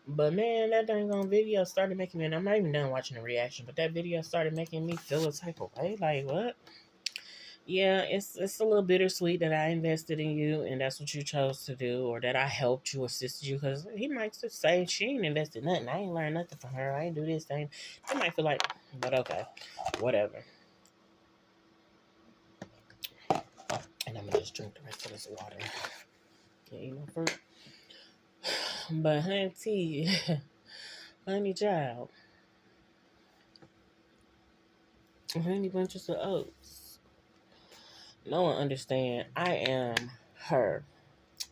Speaker 1: But man, that dang on video started making me, and I'm not even done watching the reaction, but that video started making me feel a type of way. Like, what? Yeah, it's a little bittersweet that I invested in you, and that's what you chose to do, or that I helped you, assisted you, because he might just say, she ain't invested nothing. I ain't learned nothing from her. I ain't do this thing. I might feel like, but okay, whatever. And I'm gonna just drink the rest of this water. Can't eat no fruit. But honey, honey child, honey bunches of oats. No one understand. I am her.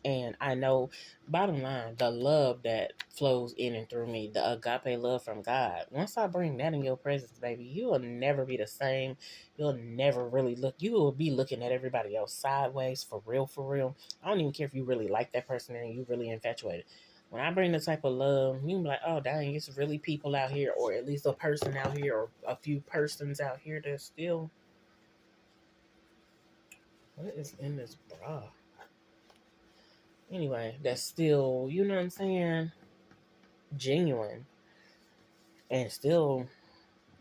Speaker 1: And I know, bottom line, the love that flows in and through me, the agape love from God. Once I bring that in your presence, baby, you will never be the same. You'll never really look. You will be looking at everybody else sideways, for real, for real. I don't even care if you really like that person and you really infatuated. When I bring the type of love, you be like, oh, dang, it's really people out here, or at least a person out here, or a few persons out here that still... What is in this bra? Anyway, that's still, you know what I'm saying, genuine, and still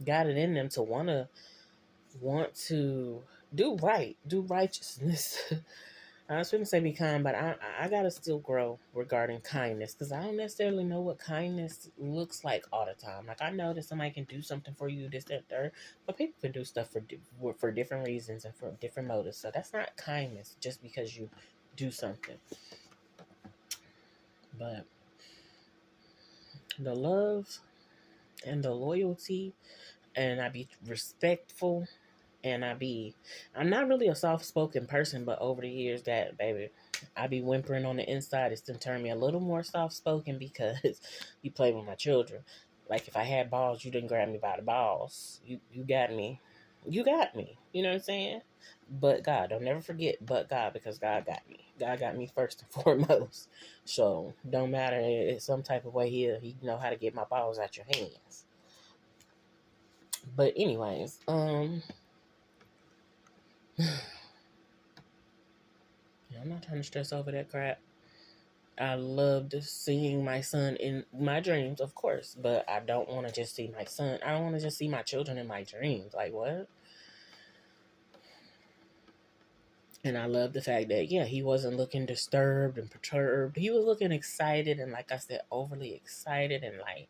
Speaker 1: got it in them to want to do right, do righteousness. I was going to say be kind, but I gotta still grow regarding kindness, because I don't necessarily know what kindness looks like all the time. Like, I know that somebody can do something for you, this, that, third, but people can do stuff for different reasons and for different motives. So that's not kindness just because you do something. But the love and the loyalty, and I be respectful, and I'm not really a soft-spoken person, but over the years that, baby, I be whimpering on the inside. It's to turn me a little more soft-spoken because you play with my children. Like, if I had balls, you didn't grab me by the balls. You got me. You got me. You know what I'm saying? But God, don't never forget, but God, because God got me. God got me first and foremost. So, don't matter, it's some type of way he know how to get my balls out your hands. But anyways, yeah, I'm not trying to stress over that crap. I loved seeing my son in my dreams, of course, but I don't want to just see my son. I don't want to just see my children in my dreams. Like, what? And I love the fact that, yeah, he wasn't looking disturbed and perturbed. He was looking excited and, like I said, overly excited. And, like,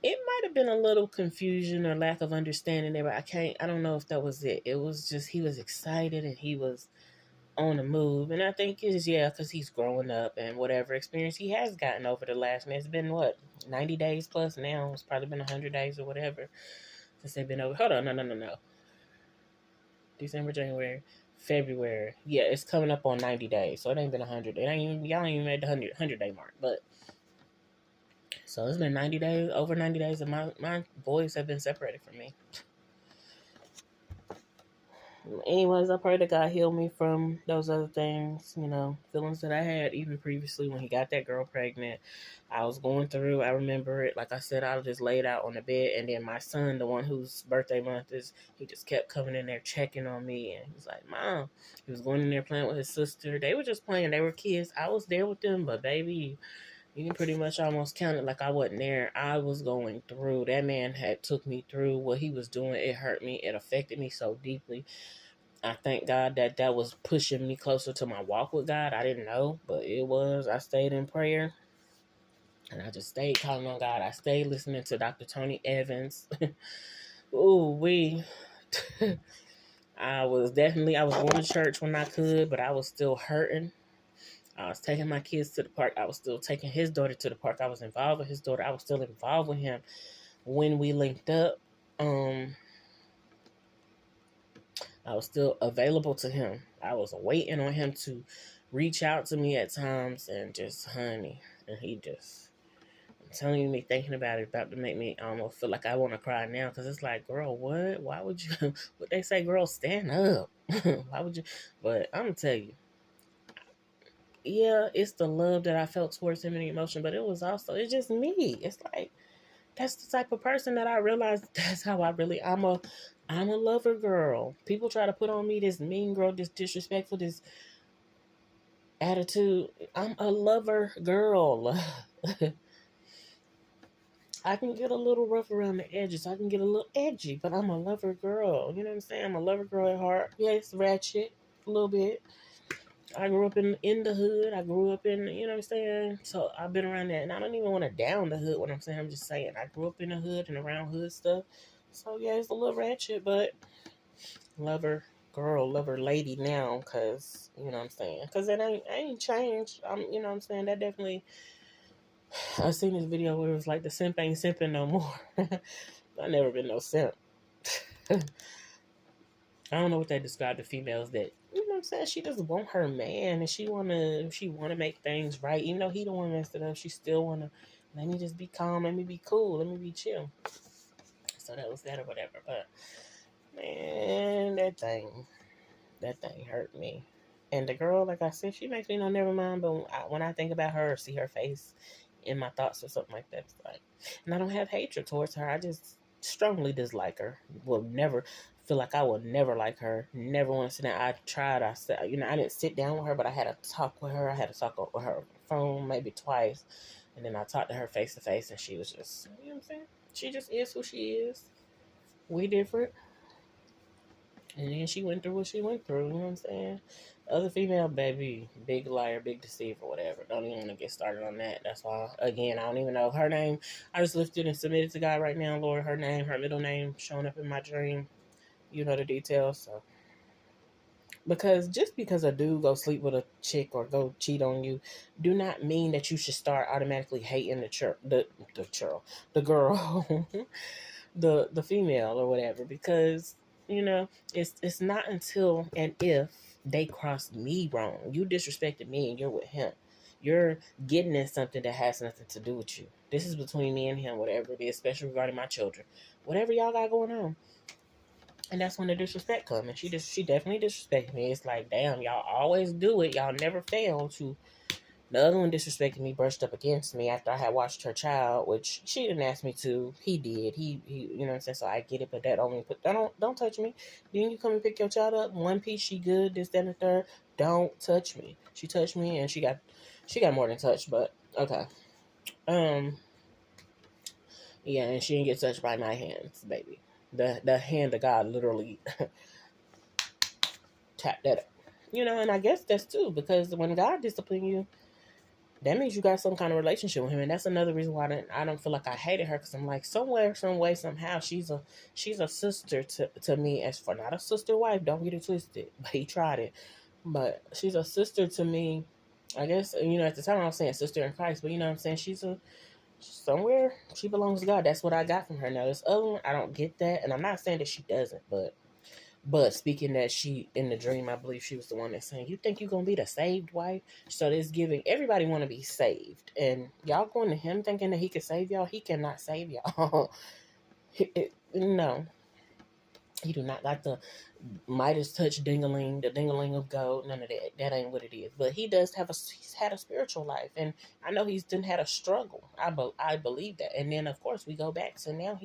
Speaker 1: it might have been a little confusion or lack of understanding there, but I don't know if that was it. It was just, he was excited and he was on the move. And I think it's, yeah, because he's growing up and whatever experience he has gotten over the last, man, it's been what, 90 days plus now? It's probably been 100 days or whatever since they've been over. Hold on, no. December, January, February. Yeah, it's coming up on 90 days. So it ain't been 100. Y'all ain't even made the 100 day mark. But so it's been 90 days, over 90 days, and my boys have been separated from me. Anyways, I pray that God heal me from those other things, feelings that I had even previously when he got that girl pregnant. I was going through, I remember it, like I said, I was just laid out on the bed, and then my son, the one whose birthday month is, he just kept coming in there checking on me, and he's like, Mom, he was going in there playing with his sister. They were just playing, they were kids. I was there with them, but baby, you can pretty much almost count it like I wasn't there. I was going through. That man had took me through what he was doing. It hurt me. It affected me so deeply. I thank God that was pushing me closer to my walk with God. I didn't know, but it was. I stayed in prayer, and I just stayed calling on God. I stayed listening to Dr. Tony Evans. Ooh, I was going to church when I could, but I was still hurting. I was taking my kids to the park. I was still taking his daughter to the park. I was involved with his daughter. I was still involved with him when we linked up. I was still available to him. I was waiting on him to reach out to me at times and just, honey. And he just, I'm telling you, me thinking about it, about to make me almost feel like I want to cry now. Because it's like, girl, what? Why would you? What they say, girl, stand up. Why would you? But I'm going to tell you. Yeah, it's the love that I felt towards him and the emotion, but it was also, it's just me. It's like, that's the type of person that I realized that's how I really, I'm a lover girl. People try to put on me this mean girl, this disrespectful, this attitude. I'm a lover girl. I can get a little rough around the edges. I can get a little edgy, but I'm a lover girl. You know what I'm saying? I'm a lover girl at heart. Yeah, it's ratchet a little bit. I grew up in the hood. I grew up in, you know what I'm saying? So I've been around that. And I don't even want to down the hood, what I'm saying. I'm just saying I grew up in the hood and around hood stuff. So yeah, it's a little ratchet, but lover girl, lover lady now, because, you know what I'm saying? Because it ain't changed. You know what I'm saying? That definitely, I seen this video where it was like the simp ain't simping no more. I never been no simp. I don't know what they describe to females that, you know what I'm saying, she just want her man and she wanna make things right. Even though he don't wanna mess it up, she still wanna, let me just be calm, let me be cool, let me be chill. So that was that or whatever. But man, that thing hurt me. And the girl, like I said, she makes me know never mind. But when I think about her or see her face in my thoughts or something like that, it's like, and I don't have hatred towards her. I just strongly dislike her. Will never feel like I will never like her. Never want to sit down. I tried. I said, I didn't sit down with her, but I had a talk with her. I had a talk with her on the phone maybe twice, and then I talked to her face to face, and she was just, you know what I'm saying? She just is who she is. We different. And then she went through what she went through, you know what I'm saying? Other female, baby, big liar, big deceiver, whatever. Don't even want to get started on that. That's why, again, I don't even know her name. I just lifted and submitted to God right now, Lord. Her name, her middle name, showing up in my dream. You know the details, so. Just because a dude go sleep with a chick or go cheat on you, do not mean that you should start automatically hating the girl, the female or whatever, because it's not until and if they cross me wrong. You disrespected me and you're with him. You're getting in something that has nothing to do with you. This is between me and him, whatever it is, especially regarding my children. Whatever y'all got going on. And that's when the disrespect comes. And she definitely disrespected me. It's like, damn, y'all always do it. Y'all never fail to. The other one disrespected me, brushed up against me after I had watched her child, which she didn't ask me to. He did. He you know what I'm saying? So I get it, but that only don't touch me. Then you come and pick your child up, one piece, she good, this, that, and the third. Don't touch me. She touched me and she got more than touched, but okay. Yeah, and she didn't get touched by my hands, baby. The hand of God literally tapped that up. And I guess that's too, because when God disciplines you, that means you got some kind of relationship with him, and that's another reason why I don't feel like I hated her, because I'm like, somewhere, some way, somehow, she's a sister to me, as for not a sister wife. Don't get it twisted, but he tried it, but she's a sister to me. I guess at the time I was saying sister in Christ, but you know what I'm saying. Somewhere she belongs to God. That's what I got from her. Now this other one, I don't get that, and I'm not saying that she doesn't, but speaking that she, in the dream, I believe she was the one that's saying, "You think you're gonna be the saved wife?" So this giving everybody want to be saved, and y'all going to him thinking that he can save y'all. He cannot save y'all. No, he do not got the Midas touch dingaling, the dingaling of gold. None of that. That ain't what it is. But he does have he's had a spiritual life, and I know he's done had a struggle. I believe that. And then of course we go back. So now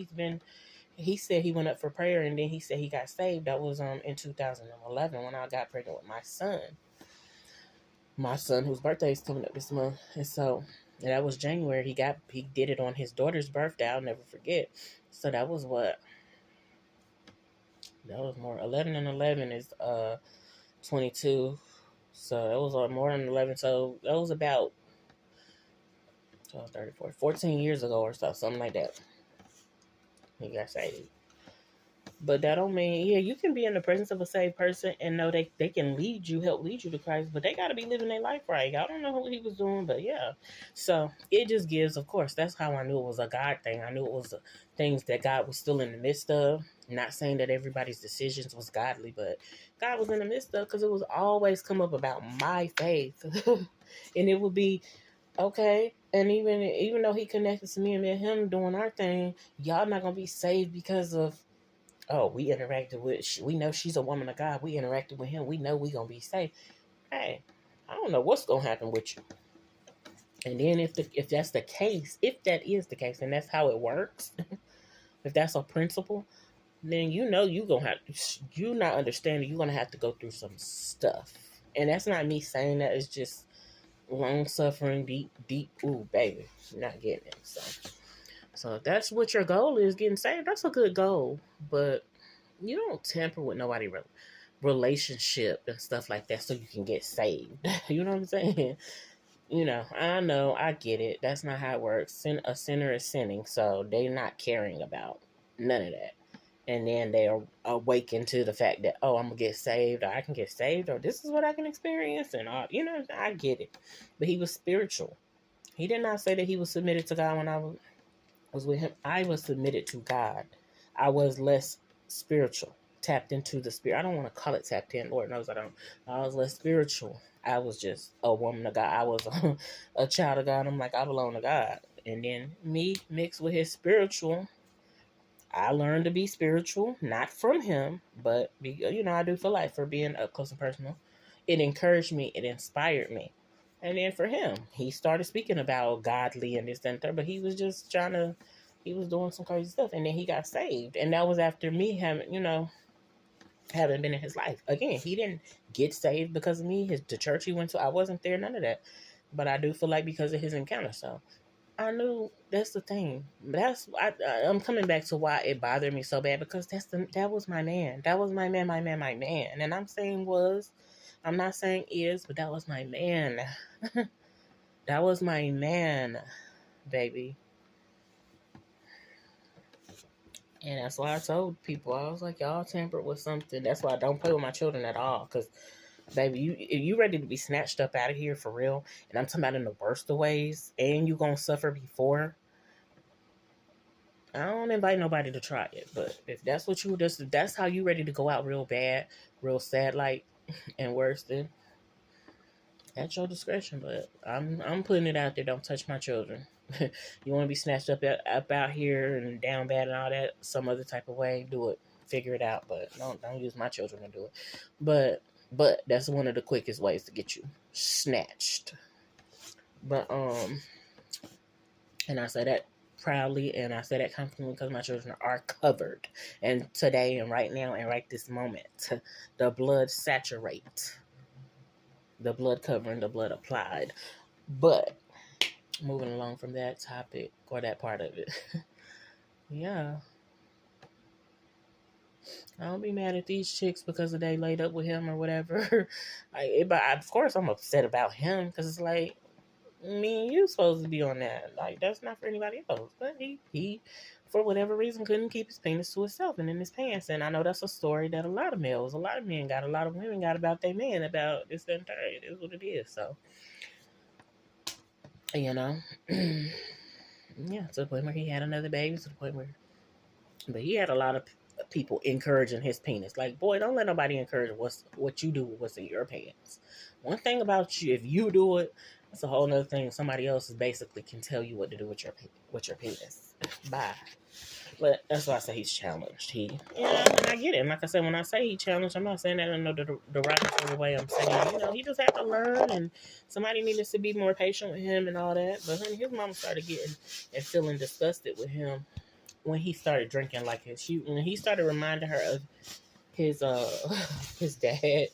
Speaker 1: he said he went up for prayer, and then he said he got saved. That was in 2011 when I got pregnant with my son. My son, whose birthday is coming up this month, and so that was January. He did it on his daughter's birthday. I'll never forget. So that was what. That was more 11 and 11 is 22. So that was more than 11. So that was about 12, 34, 14 years ago or so, something like that. He got saved. But that don't mean, you can be in the presence of a saved person and know they can help lead you to Christ, but they got to be living their life right. I don't know what he was doing, but yeah. So it just gives, of course, that's how I knew it was a God thing. I knew it was things that God was still in the midst of. Not saying that everybody's decisions was godly, but God was in the midst of, because it was always come up about my faith. And it would be, okay, and even though he connected to me and him doing our thing, y'all not going to be saved because of, oh, we interacted with, we know she's a woman of God. We interacted with him. We know we going to be safe. Hey, I don't know what's going to happen with you. And then if that's the case, if that is the case, and that's how it works, if that's a principle, then you're going to have, you not understanding, you're going to have to go through some stuff. And that's not me saying that. It's just long suffering, deep. Ooh, baby, you're not getting it. So if that's what your goal is, getting saved, that's a good goal. But you don't tamper with nobody relationship and stuff like that so you can get saved. You know what I'm saying? I get it. That's not how it works. A sinner is sinning, so they're not caring about none of that. And then they are awakened to the fact that, oh, I'm going to get saved, or I can get saved, or this is what I can experience. And all, I get it. But he was spiritual. He did not say that he was submitted to God when I was with him. I was submitted to God. I was less spiritual, tapped into the spirit. I don't want to call it tapped in. Lord knows I don't. I was less spiritual. I was just a woman of God. I was a child of God. I'm like, I belong to God. And then me mixed with his spiritual, I learned to be spiritual, not from him, but I do feel like, for being up close and personal, it encouraged me, it inspired me. And then for him, he started speaking about godly and this and that, but he was just he was doing some crazy stuff, and then he got saved. And that was after me having been in his life. Again, he didn't get saved because of me. The church he went to, I wasn't there, none of that. But I do feel like because of his encounter. So I knew, that's the thing. I'm coming back to why it bothered me so bad, because that was my man. That was my man, my man, my man. And I'm not saying is, but that was my man. That was my man, baby. And that's why I told people, I was like, y'all tampered with something. That's why I don't play with my children at all. Because, baby, if you ready to be snatched up out of here for real, and I'm talking about in the worst of ways, and you going to suffer before, I don't invite nobody to try it. But if that's what that's how you ready to go out real bad, real sad, like, and worse, then at your discretion. But I'm putting it out there. Don't touch my children. You want to be snatched up out here and down bad and all that, some other type of way, do it. Figure it out. But don't use my children to do it. But that's one of the quickest ways to get you snatched. But and I say that proudly, and I say that confidently, because my children are covered. And today and right now and right this moment, the blood saturate. The blood covering, the blood applied. But moving along from that topic, or that part of it. Yeah. I don't be mad at these chicks because they laid up with him or whatever. But of course I'm upset about him because it's like, me and you supposed to be on that. Like, that's not for anybody else. But he, for whatever reason, couldn't keep his penis to himself and in his pants. And I know that's a story that a lot of men got, a lot of women got about their man, about this and that. It is what it is. So, you know, yeah, to the point where he had another baby, to the point where, but he had a lot of people encouraging his penis. Like, boy, don't let nobody encourage what you do with what's in your pants. One thing about you, if you do it, that's a whole nother thing. Somebody else is basically can tell you what to do with your penis. Bye. But that's why I say he's challenged. And I get it. And like I said, when I say he challenged, I'm not saying that in no derogatory way. I'm saying, he just had to learn, and somebody needed to be more patient with him and all that. But his mama started getting and feeling disgusted with him when he started drinking like when he started reminding her of his his dad.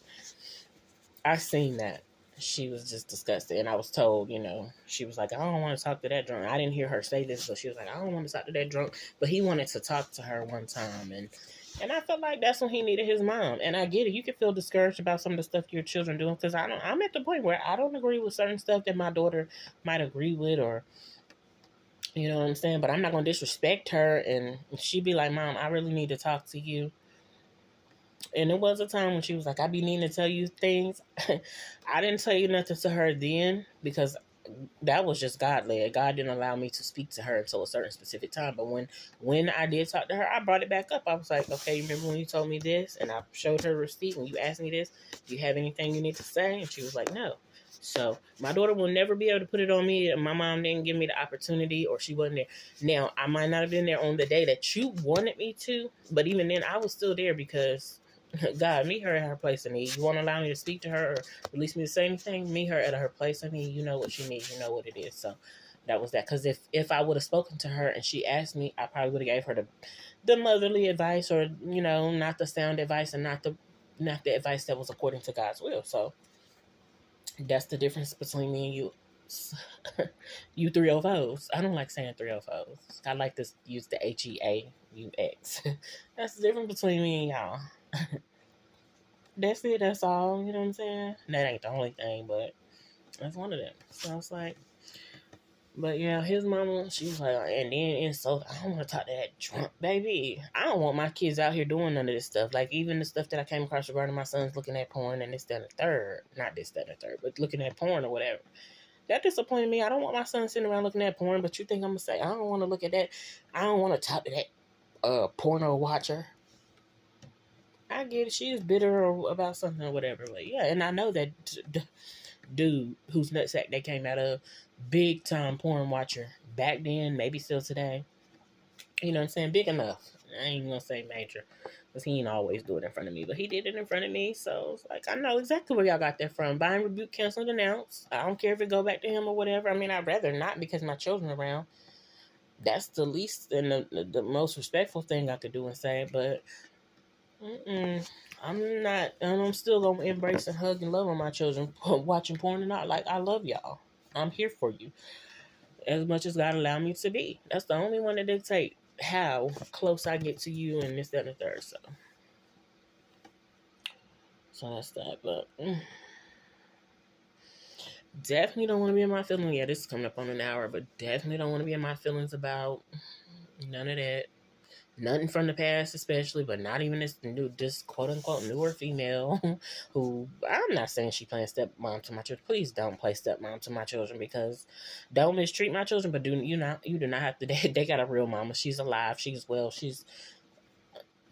Speaker 1: I seen that. She was just disgusted, and I was told, she was like, I don't want to talk to that drunk. I didn't hear her say this, but she was like, I don't want to talk to that drunk. But he wanted to talk to her one time, and I felt like that's when he needed his mom. And I get it. You can feel discouraged about some of the stuff your children doing, because I'm at the point where I don't agree with certain stuff that my daughter might agree with, or you know what I'm saying? But I'm not going to disrespect her, and she'd be like, Mom, I really need to talk to you. And there was a time when she was like, I be needing to tell you things. I didn't tell you nothing to her then because that was just God led. God didn't allow me to speak to her until a certain specific time. But when I did talk to her, I brought it back up. I was like, okay, remember when you told me this? And I showed her a receipt. When you asked me this, do you have anything you need to say? And she was like, no. So my daughter will never be able to put it on me. My mom didn't give me the opportunity, or she wasn't there. Now, I might not have been there on the day that you wanted me to, but even then I was still there because God, meet her at her place of need. You won't allow me to speak to her or release me to say anything? Meet her at her place of need. You know what she needs. You know what it is. So that was that. Because if I would have spoken to her and she asked me, I probably would have gave her the motherly advice, or not the sound advice, and not the advice that was according to God's will. So that's the difference between me and you. You 304s. I don't like saying 304s. I like to use the HEAUX. That's the difference between me and y'all. That's it. That's all. You know what I'm saying? That ain't the only thing, but that's one of them. So it's like, but yeah, his mama, she was like, and then so I don't want to talk to that drunk baby. I don't want my kids out here doing none of this stuff. Like even the stuff that I came across regarding my sons looking at porn and this, that, and the third. Not this, that, and the third, but looking at porn or whatever. That disappointed me. I don't want my son sitting around looking at porn, but you think I'm gonna say I don't want to look at that? I don't want to talk to that porno watcher. I get it. She is bitter about something or whatever. But yeah, and I know that dude whose nutsack they came out of, big time porn watcher back then, maybe still today. You know what I'm saying? Big enough. I ain't gonna say major, because he ain't always do it in front of me, but he did it in front of me. So it's like, I know exactly where y'all got that from. Bind, rebuke, cancel, and denounce. I don't care if it go back to him or whatever. I mean, I'd rather not, because my children are around. That's the least and the most respectful thing I could do and say. But I'm not, and I'm still gonna embrace and hug and love on my children watching porn and not. Like, I love y'all. I'm here for you as much as God allowed me to be. That's the only one that dictate how close I get to you and this, that, and the third. So that's that. But definitely don't want to be in my feelings. Yeah, this is coming up on an hour, but definitely don't want to be in my feelings about none of that. Nothing from the past, especially, but not even this quote unquote newer female who, I'm not saying she playing stepmom to my children. Please don't play stepmom to my children, because don't mistreat my children. But you do not have to. They got a real mama. She's alive. She's well.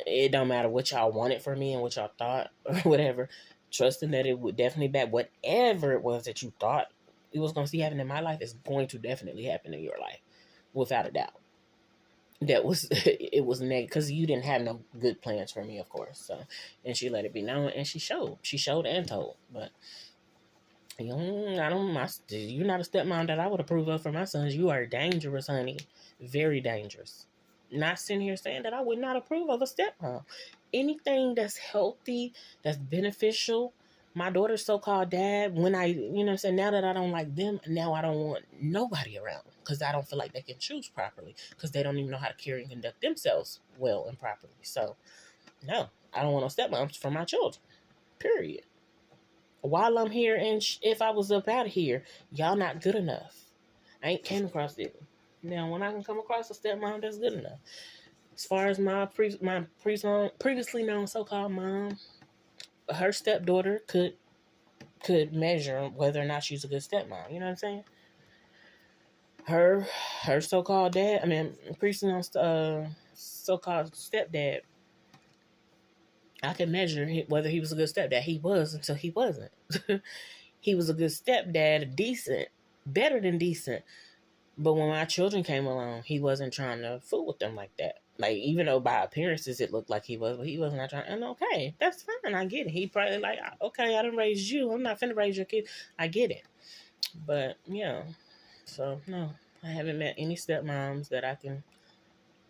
Speaker 1: It don't matter what y'all wanted for me and what y'all thought or whatever. Trusting that it would definitely back whatever it was that you thought it was going to see happen in my life is going to definitely happen in your life, without a doubt. That was it was negative, because you didn't have no good plans for me, of course. So, and she let it be known, and she showed and told. But you're not a stepmom that I would approve of for my sons. You are dangerous, honey, very dangerous. Not sitting here saying that I would not approve of a stepmom. Anything that's healthy, that's beneficial. My daughter's so-called dad, when I'm saying, now that I don't like them, now I don't want nobody around, because I don't feel like they can choose properly, because they don't even know how to carry and conduct themselves well and properly. So No, I don't want no stepmoms for my children. Period. While I'm here, and if I was up out of here, y'all not good enough. I ain't came across it. Now, when I can come across a stepmom that's good enough. As far as my previously known so-called mom, her stepdaughter could measure whether or not she's a good stepmom. You know what I'm saying? Her so-called dad, I mean, previously known so-called stepdad, I could measure whether he was a good stepdad. He was until he wasn't. He was a good stepdad, decent, better than decent. But when my children came along, he wasn't trying to fool with them like that. Like, even though by appearances it looked like he was, but he was not trying. And okay, that's fine. I get it. He probably like, okay, I didn't raise you. I'm not finna raise your kid. I get it. But yeah, so no, I haven't met any stepmoms that I can,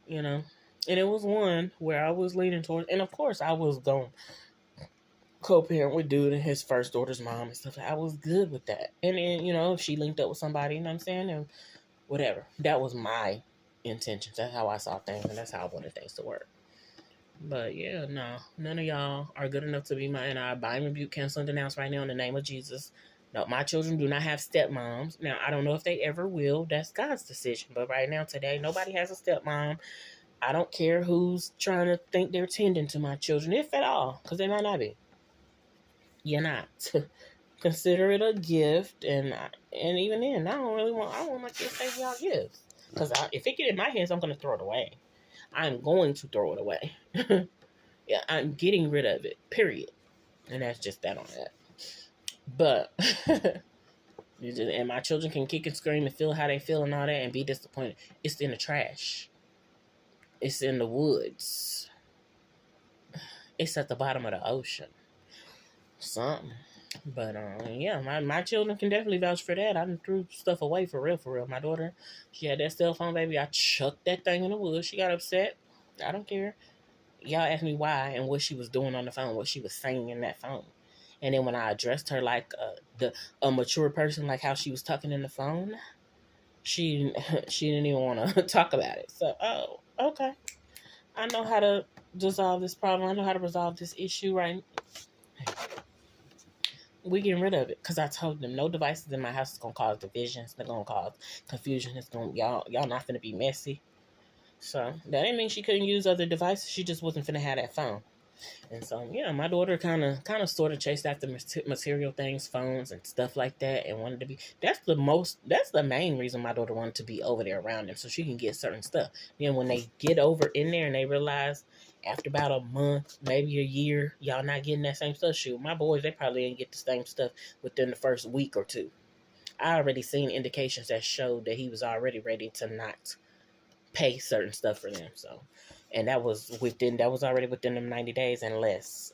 Speaker 1: you know. And it was one where I was leaning towards, and of course I was going co-parent with dude and his first daughter's mom and stuff. I was good with that. And then, if she linked up with somebody, you know what I'm saying? And whatever. That was my intentions. That's how I saw things, and that's how I wanted things to work. But yeah, no. None of y'all are good enough to be my, and I bind, rebuke, cancel, and denounce right now in the name of Jesus. No, my children do not have stepmoms. Now, I don't know if they ever will. That's God's decision. But right now, today, nobody has a stepmom. I don't care who's trying to think they're tending to my children, if at all, because they might not be. You're not. Consider it a gift, and even then, I don't want my kids to say y'all gifts, because if it get in my hands, I'm going to throw it away. I'm going to throw it away. Yeah, I'm getting rid of it. Period. And that's just that on that. But and my children can kick and scream and feel how they feel and all that and be disappointed. It's in the trash. It's in the woods. It's at the bottom of the ocean. Something. But yeah, my children can definitely vouch for that. I done threw stuff away for real. My daughter, she had that cell phone, baby. I chucked that thing in the woods. She got upset. I don't care. Y'all asked me why and what she was doing on the phone, what she was saying in that phone. And then when I addressed her like a mature person, like how she was talking in the phone, she didn't even want to talk about it. So, okay. I know how to resolve this problem. I know how to resolve this issue, right? We getting rid of it, because I told them no devices in my house is gonna cause divisions. They're gonna cause confusion. It's gonna y'all not finna be messy. So that didn't mean she couldn't use other devices. She just wasn't finna have that phone. And so yeah, my daughter kind of sort of chased after material things, phones and stuff like that, and wanted to be. That's the main reason my daughter wanted to be over there around them, so she can get certain stuff. Then when they get over in there and they realize, after about a month, maybe a year, y'all not getting that same stuff. Shoot, my boys, they probably didn't get the same stuff within the first week or two. I already seen indications that showed that he was already ready to not pay certain stuff for them. So, and that was already within them 90 days and less.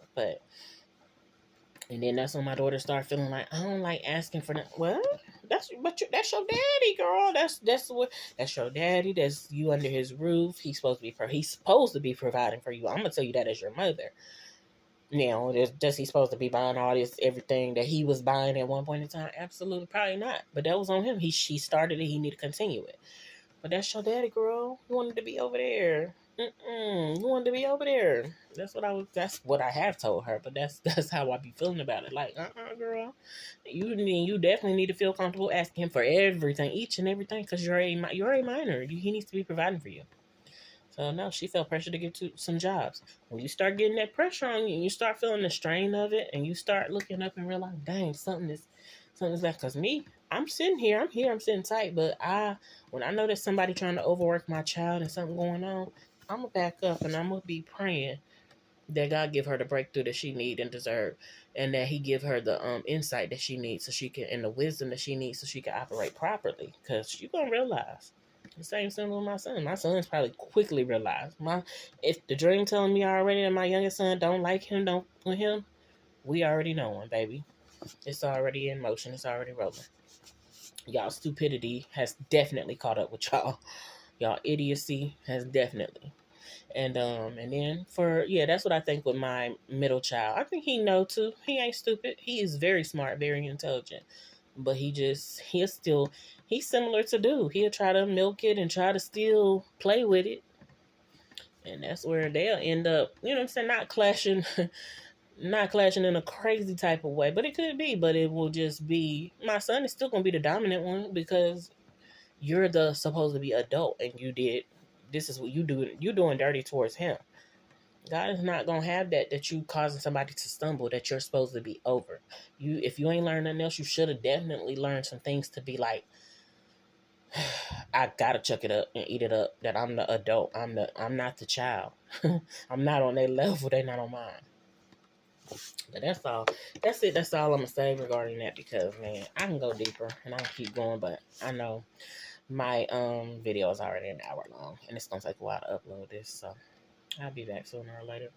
Speaker 1: And then that's when my daughter started feeling like, I don't like asking for that. Well, that's your daddy, girl. That's your daddy. That's you under his roof. He's supposed to be providing for you. I'm gonna tell you that as your mother. Now, does he supposed to be buying all this everything that he was buying at one point in time? Absolutely, probably not. But that was on him. She started it. He need to continue it. But that's your daddy, girl. You wanted to be over there. You wanted to be over there. That's what I have told her. But that's how I be feeling about it. Like, girl, you definitely need to feel comfortable asking him for everything, each and everything, because you're a minor. He needs to be providing for you. So no, she felt pressure to get to some jobs. When you start getting that pressure on you, and you start feeling the strain of it, and you start looking up and realize, dang, something's back. Because me, I'm sitting here, I'm sitting tight, but when I know there's somebody trying to overwork my child and something going on, I'm going to back up and I'm going to be praying that God give her the breakthrough that she need and deserve, and that he give her the insight that she needs so she can, and the wisdom that she needs so she can operate properly. Because you're going to realize. The same thing with my son. My son's probably quickly realized. If the dream telling me already that my youngest son don't like him, don't with him, we already know him, baby. It's already in motion. It's already rolling. Y'all stupidity has definitely caught up with y'all. Y'all idiocy has definitely. And then that's what I think with my middle child. I think he know too. He ain't stupid. He is very smart, very intelligent. But he's similar to dude. He'll try to milk it and try to still play with it. And that's where they'll end up, you know what I'm saying, not clashing, not clashing in a crazy type of way, but it could be. But it will just be, my son is still gonna be the dominant one because you're the supposed to be adult, and this is what you doing dirty towards him. God is not gonna have that you causing somebody to stumble that you're supposed to be over. If you ain't learned nothing else, you should have definitely learned some things to be like, I gotta chuck it up and eat it up. That I'm the adult. I'm not the child. I'm not on their level. They're not on mine. But that's all. That's it. That's all I'm gonna say regarding that, because man, I can go deeper and I can keep going, but I know my video is already an hour long and it's gonna take a while to upload this, so I'll be back sooner or later.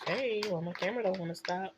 Speaker 1: Hey, well, my camera don't want to stop.